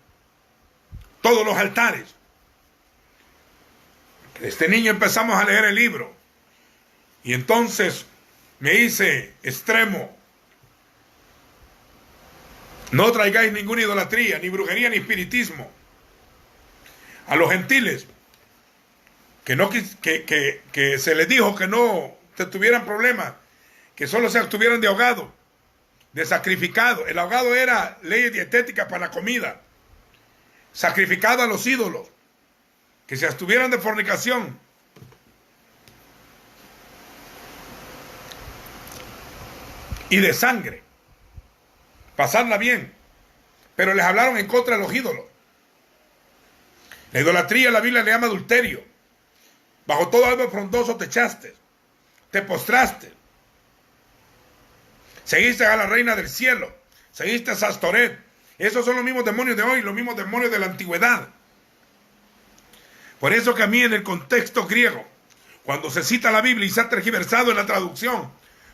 todos los altares. Desde niño empezamos a leer el libro y entonces me hice extremo. No traigáis ninguna idolatría, ni brujería, ni espiritismo. A los gentiles, que se les dijo que no tuvieran problemas, que solo se abstuvieran de ahogado, de sacrificado. El ahogado era ley dietética para la comida. Sacrificado a los ídolos, que se abstuvieran de fornicación. Y de sangre. Pasarla bien, pero les hablaron en contra de los ídolos. La idolatría la Biblia le llama adulterio. Bajo todo árbol frondoso te echaste, te postraste, seguiste a la reina del cielo, seguiste a Sastoret. Esos son los mismos demonios de hoy, los mismos demonios de la antigüedad. Por eso que a mí en el contexto griego, cuando se cita la Biblia y se ha tergiversado en la traducción,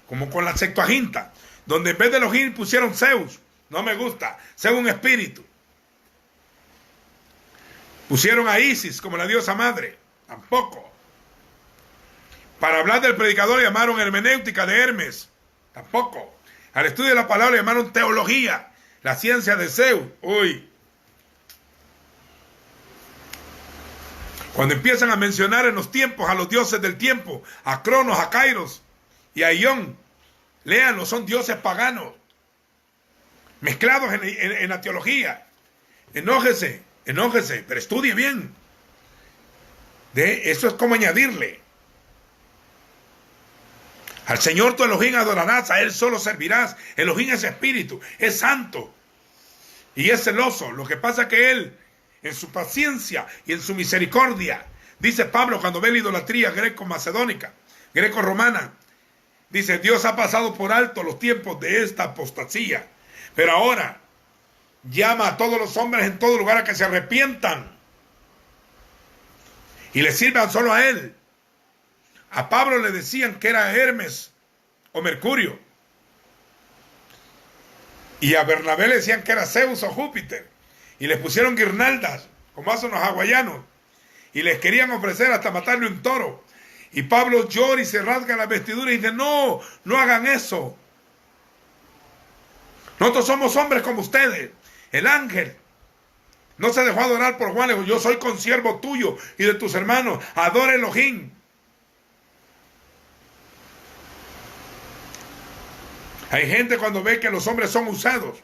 como con la Septuaginta, donde en vez de Elohim pusieron Zeus. No me gusta. Zeus un espíritu. Pusieron a Isis como la diosa madre. Tampoco. Para hablar del predicador llamaron hermenéutica de Hermes. Tampoco. Al estudio de la palabra le llamaron teología, la ciencia de Zeus. Uy. Cuando empiezan a mencionar en los tiempos a los dioses del tiempo, a Cronos, a Kairos y a Ión, léanlo, son dioses paganos, mezclados en la teología. Enójese, pero estudie bien. Eso es como añadirle. Al Señor tu Elohim adorarás, a Él solo servirás. Elohim es espíritu, es santo y es celoso. Lo que pasa es que Él, en su paciencia y en su misericordia, dice Pablo cuando ve la idolatría greco-macedónica, greco-romana, dice: Dios ha pasado por alto los tiempos de esta apostasía, pero ahora llama a todos los hombres en todo lugar a que se arrepientan y le sirvan solo a Él. A Pablo le decían que era Hermes o Mercurio, y a Bernabé le decían que era Zeus o Júpiter, y les pusieron guirnaldas, como hacen los hawaianos, y les querían ofrecer hasta matarle un toro. Y Pablo llora y se rasga la vestidura y dice: no hagan eso. Nosotros somos hombres como ustedes. El ángel no se dejó adorar por Juan, le dijo: yo soy consiervo tuyo y de tus hermanos, adora Elohim. Hay gente cuando ve que los hombres son usados,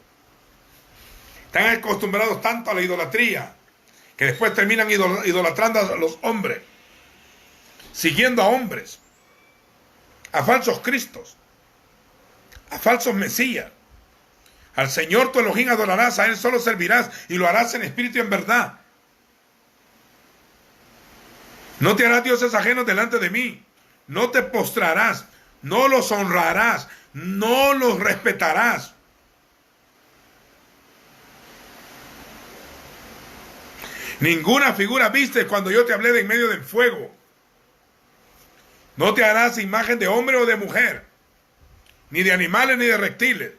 están acostumbrados tanto a la idolatría, que después terminan idolatrando a los hombres, siguiendo a hombres, a falsos cristos, a falsos mesías. Al Señor tu Elohim adorarás, a Él solo servirás, y lo harás en espíritu y en verdad. No te harás dioses ajenos delante de mí, no te postrarás, no los honrarás, no los respetarás. Ninguna figura viste cuando yo te hablé de en medio del fuego. No te harás imagen de hombre o de mujer, ni de animales ni de reptiles.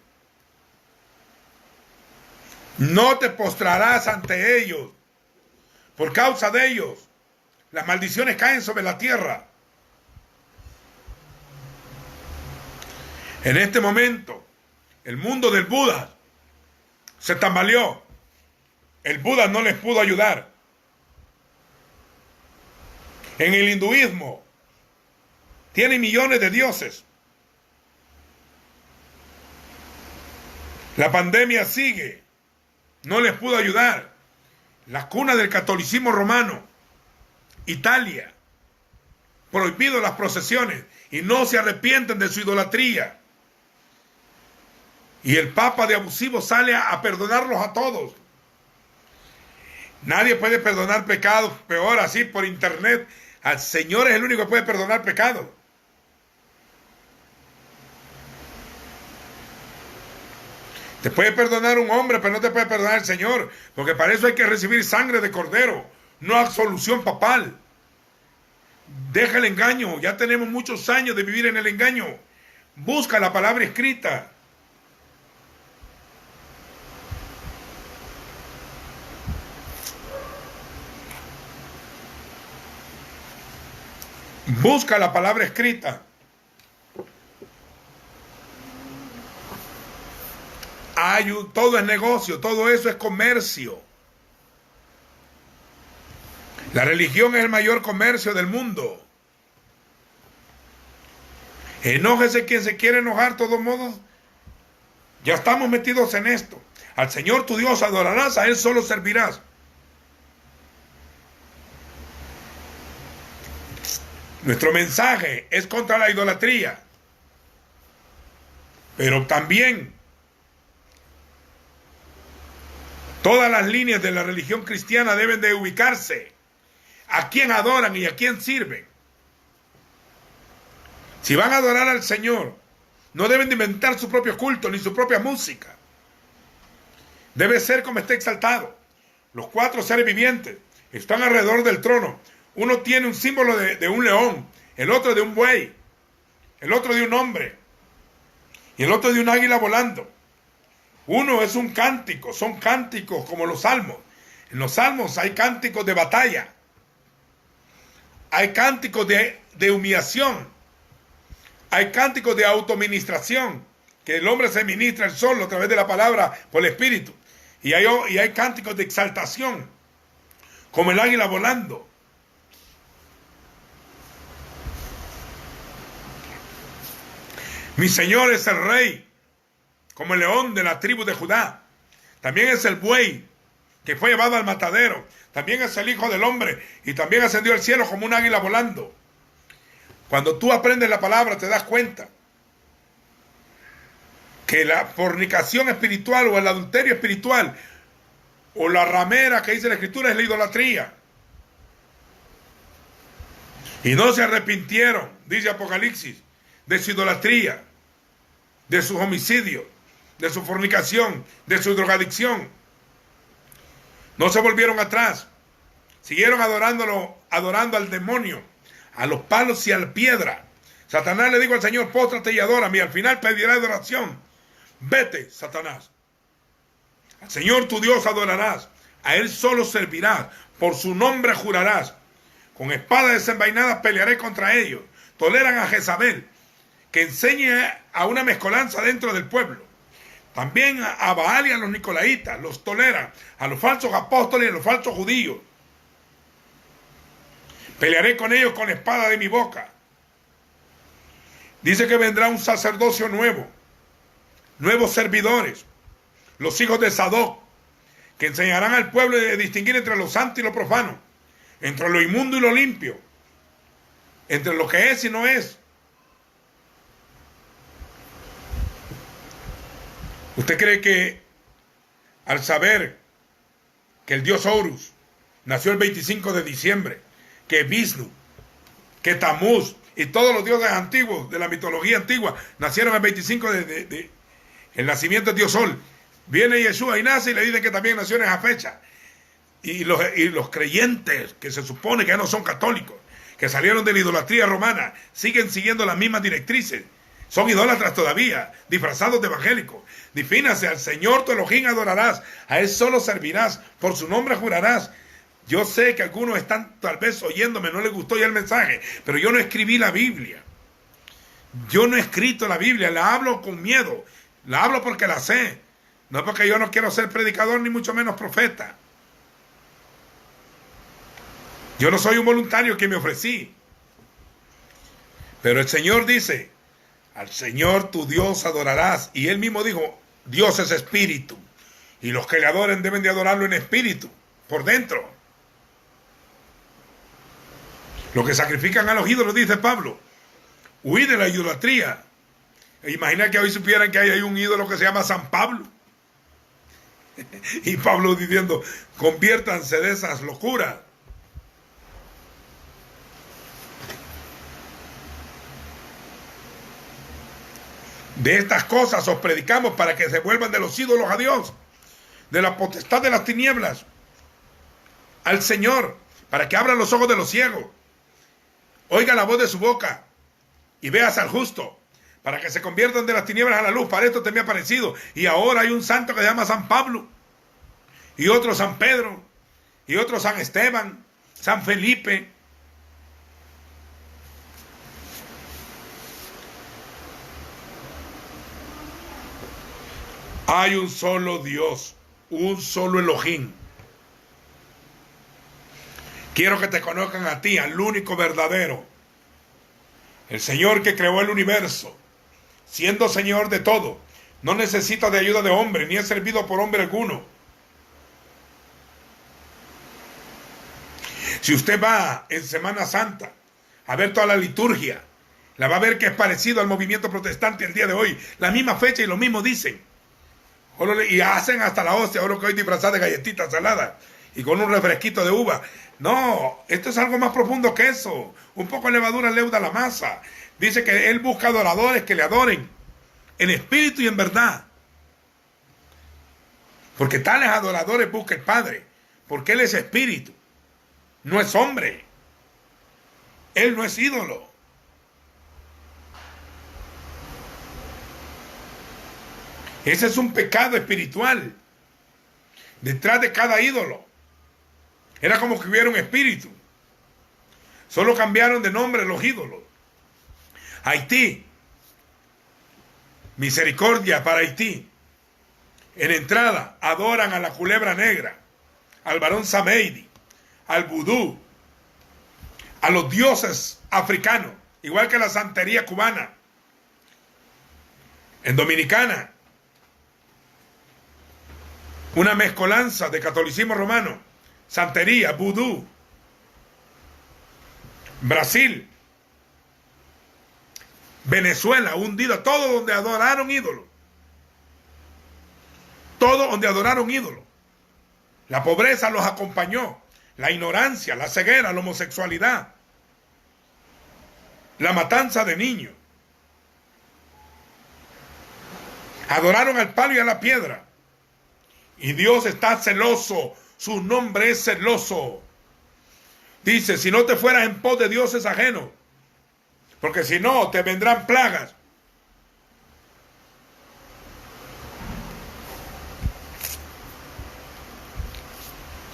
No te postrarás ante ellos. Por causa de ellos, las maldiciones caen sobre la tierra. En este momento, el mundo del Buda se tambaleó. El Buda no les pudo ayudar. En el hinduismo, tiene millones de dioses. La pandemia sigue. No les pudo ayudar. La cuna del catolicismo romano, Italia, prohibido las procesiones y no se arrepienten de su idolatría. Y el Papa de abusivo sale a perdonarlos a todos. Nadie puede perdonar pecados, peor así por internet. Al Señor es el único que puede perdonar pecados. Te puede perdonar un hombre, pero no te puede perdonar el Señor, porque para eso hay que recibir sangre de cordero, no absolución papal. Deja el engaño, ya tenemos muchos años de vivir en el engaño. Busca la palabra escrita. Busca la palabra escrita. Todo es negocio, todo eso es comercio. La religión es el mayor comercio del mundo. Enójese quien se quiere enojar, de todos modos. Ya estamos metidos en esto. Al Señor tu Dios adorarás, a Él solo servirás. Nuestro mensaje es contra la idolatría, pero también todas las líneas de la religión cristiana deben de ubicarse a quién adoran y a quién sirven. Si van a adorar al Señor, no deben de inventar su propio culto ni su propia música. Debe ser como está exaltado. Los 4 seres vivientes están alrededor del trono. Uno tiene un símbolo de un león, el otro de un buey, el otro de un hombre y el otro de un águila volando. Uno es un cántico, son cánticos como los salmos. En los salmos hay cánticos de batalla, hay cánticos de humillación, Hay cánticos de autoministración, que el hombre se ministra él solo a través de la palabra por el Espíritu. Y hay cánticos de exaltación, como el águila volando. Mi Señor es el Rey, como el león de la tribu de Judá. También es el buey que fue llevado al matadero. También es el Hijo del Hombre y también ascendió al cielo como un águila volando. Cuando tú aprendes la palabra te das cuenta que la fornicación espiritual o el adulterio espiritual o la ramera que dice la Escritura es la idolatría. Y no se arrepintieron, dice Apocalipsis, de su idolatría, de sus homicidios, de su fornicación, de su drogadicción. No se volvieron atrás. Siguieron adorando al demonio, a los palos y a la piedra. Satanás le dijo al Señor, póstrate y adórame, y al final pedirá adoración. Vete, Satanás. Al Señor tu Dios adorarás, a Él solo servirás, por su nombre jurarás. Con espada desenvainada pelearé contra ellos. Toleran a Jezabel, que enseña a una mezcolanza dentro del pueblo. También a Baal y a los nicolaitas los toleran, a los falsos apóstoles y a los falsos judíos. Pelearé con ellos con la espada de mi boca. Dice que vendrá un sacerdocio nuevo, nuevos servidores, los hijos de Sadoc, que enseñarán al pueblo a distinguir entre lo santo y lo profano, entre lo inmundo y lo limpio, entre lo que es y no es. ¿Usted cree que al saber que el dios Horus nació el 25 de diciembre, que Vishnu, que Tamuz y todos los dioses antiguos de la mitología antigua nacieron el 25 el nacimiento del dios Sol? Viene Yeshua y nace y le dicen que también nació en esa fecha. Y los creyentes, que se supone que ya no son católicos, que salieron de la idolatría romana, siguen siguiendo las mismas directrices. Son idólatras todavía, disfrazados de evangélicos. Defínase, al Señor tu Elohim adorarás, a Él solo servirás, por su nombre jurarás. Yo sé que algunos están tal vez oyéndome, no les gustó ya el mensaje, pero yo no escribí la Biblia. Yo no he escrito la Biblia, la hablo con miedo, la hablo porque la sé. No porque yo no quiero ser predicador, ni mucho menos profeta. Yo no soy un voluntario que me ofrecí. Pero el Señor dice, al Señor tu Dios adorarás. Y Él mismo dijo, Dios es espíritu. Y los que le adoren deben de adorarlo en espíritu, por dentro. Los que sacrifican a los ídolos, dice Pablo, huí de la idolatría. Imagina que hoy supieran que hay un ídolo que se llama San Pablo. Y Pablo diciendo, conviértanse de esas locuras. De estas cosas os predicamos para que se vuelvan de los ídolos a Dios, de la potestad de las tinieblas al Señor, para que abran los ojos de los ciegos, oiga la voz de su boca y veas al justo, para que se conviertan de las tinieblas a la luz. Para esto te me ha parecido. Y ahora hay un santo que se llama San Pablo, y otro San Pedro, y otro San Esteban, San Felipe. Hay un solo Dios, un solo Elohim. Quiero que te conozcan a ti, al único verdadero, el Señor que creó el universo, siendo Señor de todo. No necesita de ayuda de hombre, ni es servido por hombre alguno. Si usted va en Semana Santa a ver toda la liturgia, la va a ver que es parecido al movimiento protestante el día de hoy. La misma fecha y lo mismo dicen. Y hacen hasta la hostia, ahora que hoy disfrazada de galletitas saladas y con un refresquito de uva. No, esto es algo más profundo que eso. Un poco de levadura leuda la masa. Dice que Él busca adoradores que le adoren en espíritu y en verdad. Porque tales adoradores busca el Padre, porque Él es espíritu, no es hombre. Él no es ídolo. Ese es un pecado espiritual. Detrás de cada ídolo era como que hubiera un espíritu. Solo cambiaron de nombre los ídolos. Haití Misericordia para Haití. En entrada, adoran a la culebra negra, al varón Sameidi, al vudú, a los dioses africanos, igual que la santería cubana. En Dominicana, una mezcolanza de catolicismo romano, santería, vudú. Brasil, Venezuela, hundida, todo donde adoraron ídolos. Todo donde adoraron ídolos. La pobreza los acompañó, la ignorancia, la ceguera, la homosexualidad, la matanza de niños. Adoraron al palo y a la piedra. Y Dios está celoso, su nombre es celoso. Dice, si no te fueras en pos de dioses ajenos, porque si no te vendrán plagas.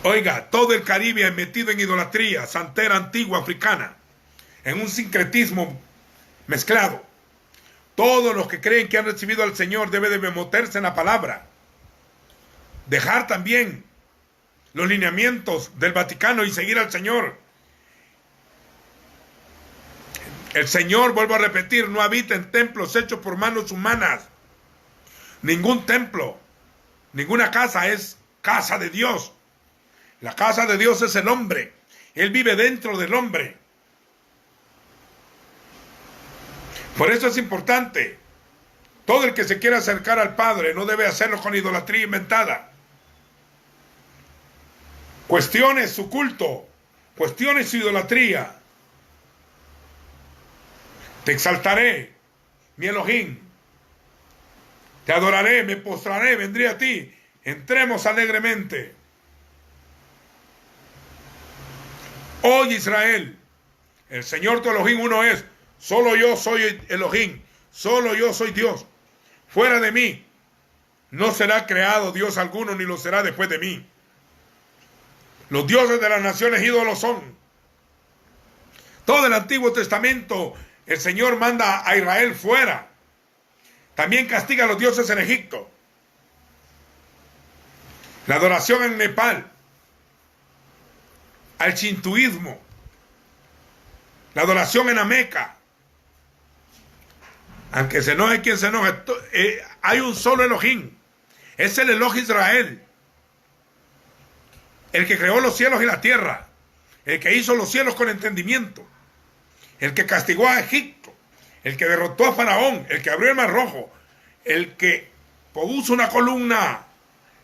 Oiga, todo el Caribe es metido en idolatría, santera antigua africana, en un sincretismo mezclado. Todos los que creen que han recibido al Señor deben de meterse en la palabra. Dejar también los lineamientos del Vaticano y seguir al Señor. El Señor, vuelvo a repetir, no habita en templos hechos por manos humanas. Ningún templo, ninguna casa es casa de Dios. La casa de Dios es el hombre. Él vive dentro del hombre. Por eso es importante. Todo el que se quiera acercar al Padre no debe hacerlo con idolatría inventada. Cuestione su culto. Cuestione su idolatría. Te exaltaré, mi Elohim. Te adoraré, me postraré, vendré a ti. Entremos alegremente. Oye Israel, el Señor tu Elohim uno es. Solo yo soy Elohim. Solo yo soy Dios. Fuera de mí no será creado Dios alguno, ni lo será después de mí. Los dioses de las naciones ídolos son. Todo el Antiguo Testamento, el Señor manda a Israel fuera. También castiga a los dioses en Egipto. La adoración en Nepal. Al shintoísmo. La adoración en Ameca. Aunque se enoje quien se enoje, hay un solo Elohim. Es el Elohim Israel. El que creó los cielos y la tierra. El que hizo los cielos con entendimiento. El que castigó a Egipto. El que derrotó a Faraón. El que abrió el mar rojo. El que puso una columna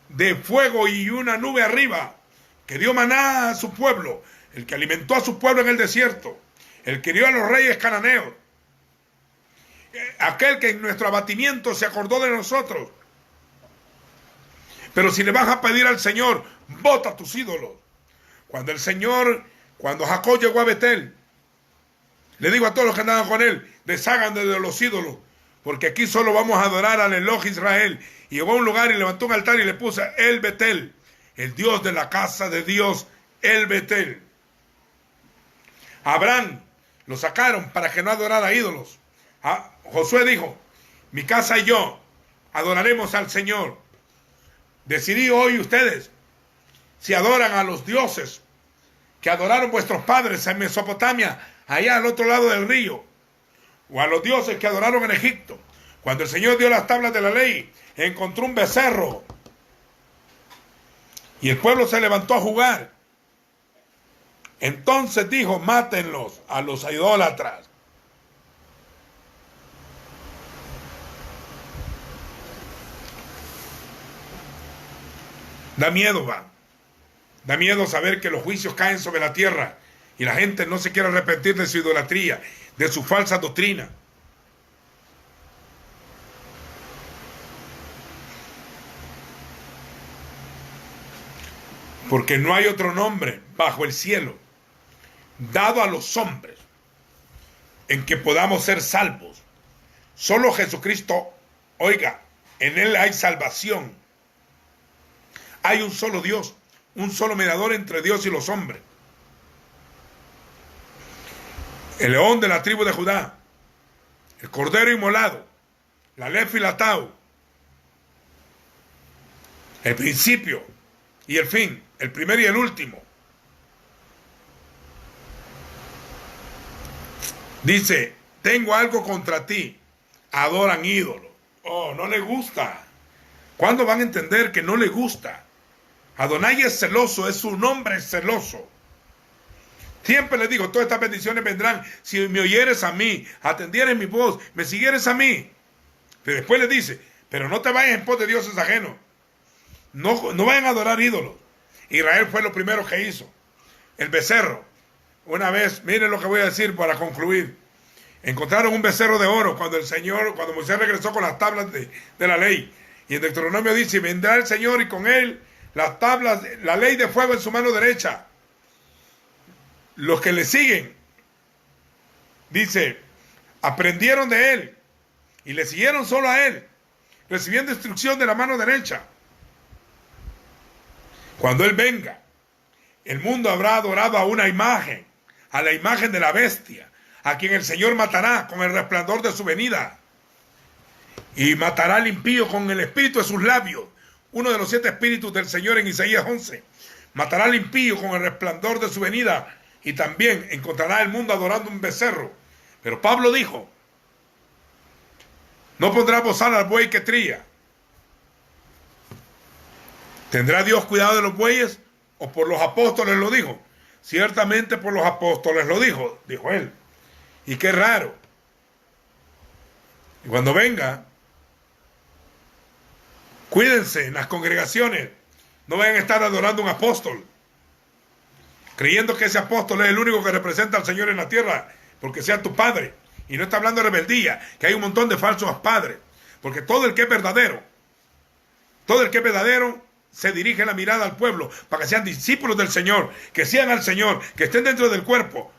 de fuego y una nube arriba. Que dio maná a su pueblo. El que alimentó a su pueblo en el desierto. El que dio a los reyes cananeos. Aquel que en nuestro abatimiento se acordó de nosotros. Pero si le vas a pedir al Señor, bota tus ídolos. Cuando Jacob llegó a Betel, le digo a todos los que andaban con él, deshagan de los ídolos, porque aquí solo vamos a adorar al Elohim Israel. Y llegó a un lugar y levantó un altar y le puso el Betel, el Dios de la casa de Dios, el Betel. Abraham lo sacaron para que no adorara ídolos. Josué dijo, mi casa y yo adoraremos al Señor. Decidí hoy ustedes si adoran a los dioses que adoraron vuestros padres en Mesopotamia, allá al otro lado del río, o a los dioses que adoraron en Egipto. Cuando el Señor dio las tablas de la ley, encontró un becerro y el pueblo se levantó a jugar. Entonces dijo, mátenlos a los idólatras. Da miedo, Da miedo saber que los juicios caen sobre la tierra y la gente no se quiere arrepentir de su idolatría, de su falsa doctrina. Porque no hay otro nombre bajo el cielo dado a los hombres en que podamos ser salvos. Solo Jesucristo, oiga, en Él hay salvación. Hay un solo Dios, un solo mediador entre Dios y los hombres. El león de la tribu de Judá, el cordero inmolado, la Lef y la Tau, el principio y el fin, el primero y el último. Dice, tengo algo contra ti, adoran ídolos. Oh, no le gusta. ¿Cuándo van a entender que no le gusta? Adonai es celoso, es un hombre celoso. Siempre le digo, todas estas bendiciones vendrán si me oyeres a mí, atendieres mi voz, me siguieres a mí. Pero después le dice, pero no te vayas en pos de dioses ajenos. No vayan a adorar ídolos. Israel fue lo primero que hizo. El becerro. Una vez, miren lo que voy a decir para concluir. Encontraron un becerro de oro cuando Moisés regresó con las tablas de la ley. Y en Deuteronomio dice, vendrá el Señor y con él las tablas, la ley de fuego en su mano derecha. Los que le siguen, dice, aprendieron de él y le siguieron solo a él, recibiendo instrucción de la mano derecha. Cuando él venga, el mundo habrá adorado a una imagen, a la imagen de la bestia, a quien el Señor matará con el resplandor de su venida. Y matará al impío con el espíritu de sus labios. Uno de los 7 espíritus del Señor en Isaías 11. Matará al impío con el resplandor de su venida. Y también encontrará el mundo adorando un becerro. Pero Pablo dijo, no pondrá bozal al buey que trilla. ¿Tendrá Dios cuidado de los bueyes? ¿O por los apóstoles lo dijo? Ciertamente por los apóstoles lo dijo, dijo él. Y qué raro. Y cuando venga, cuídense en las congregaciones. No vayan a estar adorando a un apóstol, creyendo que ese apóstol es el único que representa al Señor en la tierra, porque sea tu padre. Y no está hablando de rebeldía, que hay un montón de falsos padres. Porque todo el que es verdadero, se dirige la mirada al pueblo para que sean discípulos del Señor, que sean al Señor, que estén dentro del cuerpo.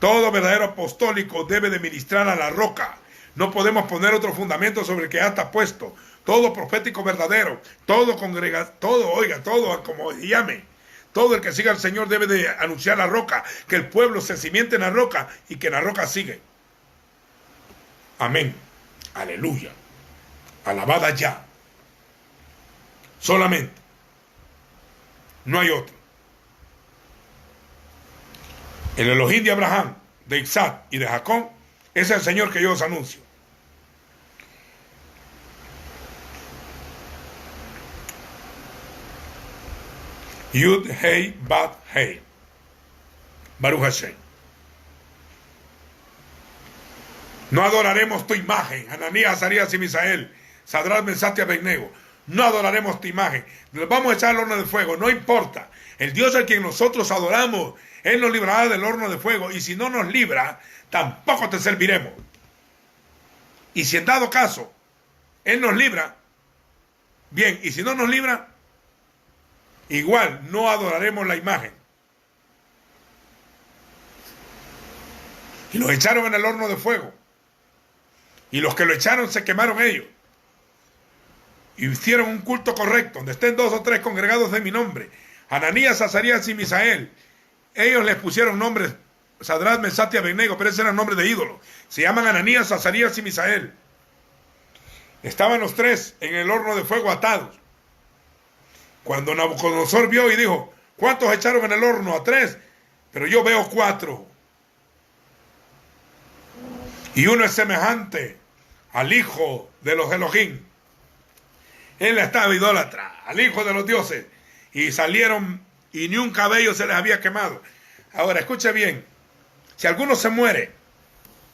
Todo verdadero apostólico debe de ministrar a la roca. No podemos poner otro fundamento sobre el que ya está puesto. Todo profético verdadero, todo como llame. Todo el que siga al Señor debe de anunciar la roca, que el pueblo se cimiente en la roca y que la roca sigue. Amén. Aleluya. Alabada ya. Solamente. No hay otro. El Elohim de Abraham, de Isaac y de Jacob es el Señor que yo os anuncio. Yud Hei Bat Hei. Baruch Hashem. No adoraremos tu imagen, Ananías, Azarías y Misael, Sadrach, Mesach y Abednego. No adoraremos tu imagen. Nos vamos a echar al horno de fuego, no importa. El Dios al quien nosotros adoramos, Él nos librará del horno de fuego. Y si no nos libra, tampoco te serviremos. Y si en dado caso, Él nos libra, bien. Y si no nos libra, igual no adoraremos la imagen. Y los echaron en el horno de fuego. Y los que lo echaron se quemaron ellos. Y hicieron un culto correcto, donde estén 2 o 3 congregados de mi nombre. Ananías, Azarías y Misael. Ellos les pusieron nombres, Sadrach, Mesach y Abednego, pero ese era el nombre de ídolo. Se llaman Ananías, Azarías y Misael. Estaban los 3 en el horno de fuego atados. Cuando Nabucodonosor vio y dijo, ¿cuántos echaron en el horno? A 3, pero yo veo 4. Y uno es semejante al hijo de los Elohim. Él estaba idólatra, al hijo de los dioses. Y salieron y ni un cabello se les había quemado. Ahora, escuche bien. Si alguno se muere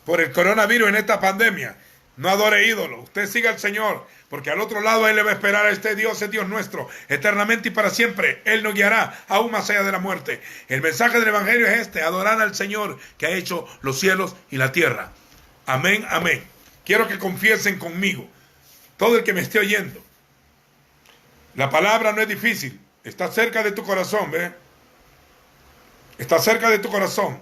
por el coronavirus en esta pandemia, no adore ídolos. Usted siga al Señor, porque al otro lado Él le va a esperar a este Dios, es Dios nuestro, eternamente y para siempre. Él nos guiará aún más allá de la muerte. El mensaje del Evangelio es este: adorar al Señor que ha hecho los cielos y la tierra. Amén, amén. Quiero que confiesen conmigo, todo el que me esté oyendo. La palabra no es difícil, está cerca de tu corazón, ¿ve? Está cerca de tu corazón.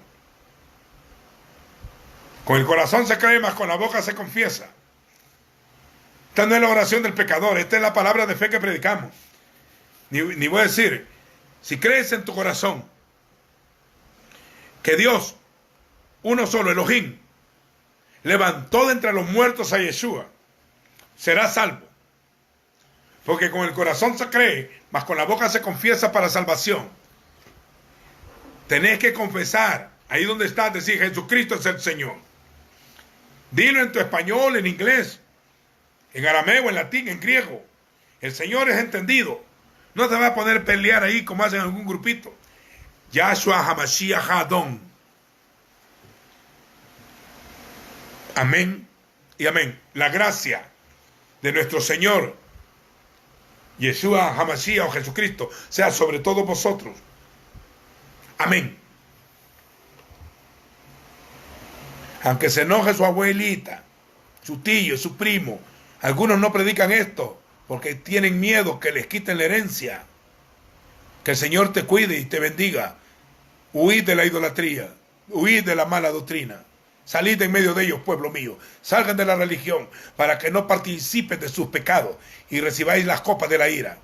Con el corazón se cree, más con la boca se confiesa. Esta no es la oración del pecador, esta es la palabra de fe que predicamos. Ni voy a decir, si crees en tu corazón que Dios, uno solo, Elohim, levantó de entre los muertos a Yeshua, será salvo. Porque con el corazón se cree, mas con la boca se confiesa para salvación. Tenés que confesar, ahí donde estás, decir Jesucristo es el Señor. Dilo en tu español, en inglés, en arameo, en latín, en griego. El Señor es entendido. No te va a poner a pelear ahí como hacen en algún grupito. Yahshua Hamashiach Hadon. Amén y amén. La gracia de nuestro Señor Yeshua Hamashiach o Jesucristo sea sobre todos vosotros. Amén. Aunque se enoje su abuelita, su tío, su primo, algunos no predican esto porque tienen miedo que les quiten la herencia. Que el Señor te cuide y te bendiga. Huid de la idolatría, huid de la mala doctrina. Salid en medio de ellos, pueblo mío. Salgan de la religión para que no participen de sus pecados y recibáis las copas de la ira.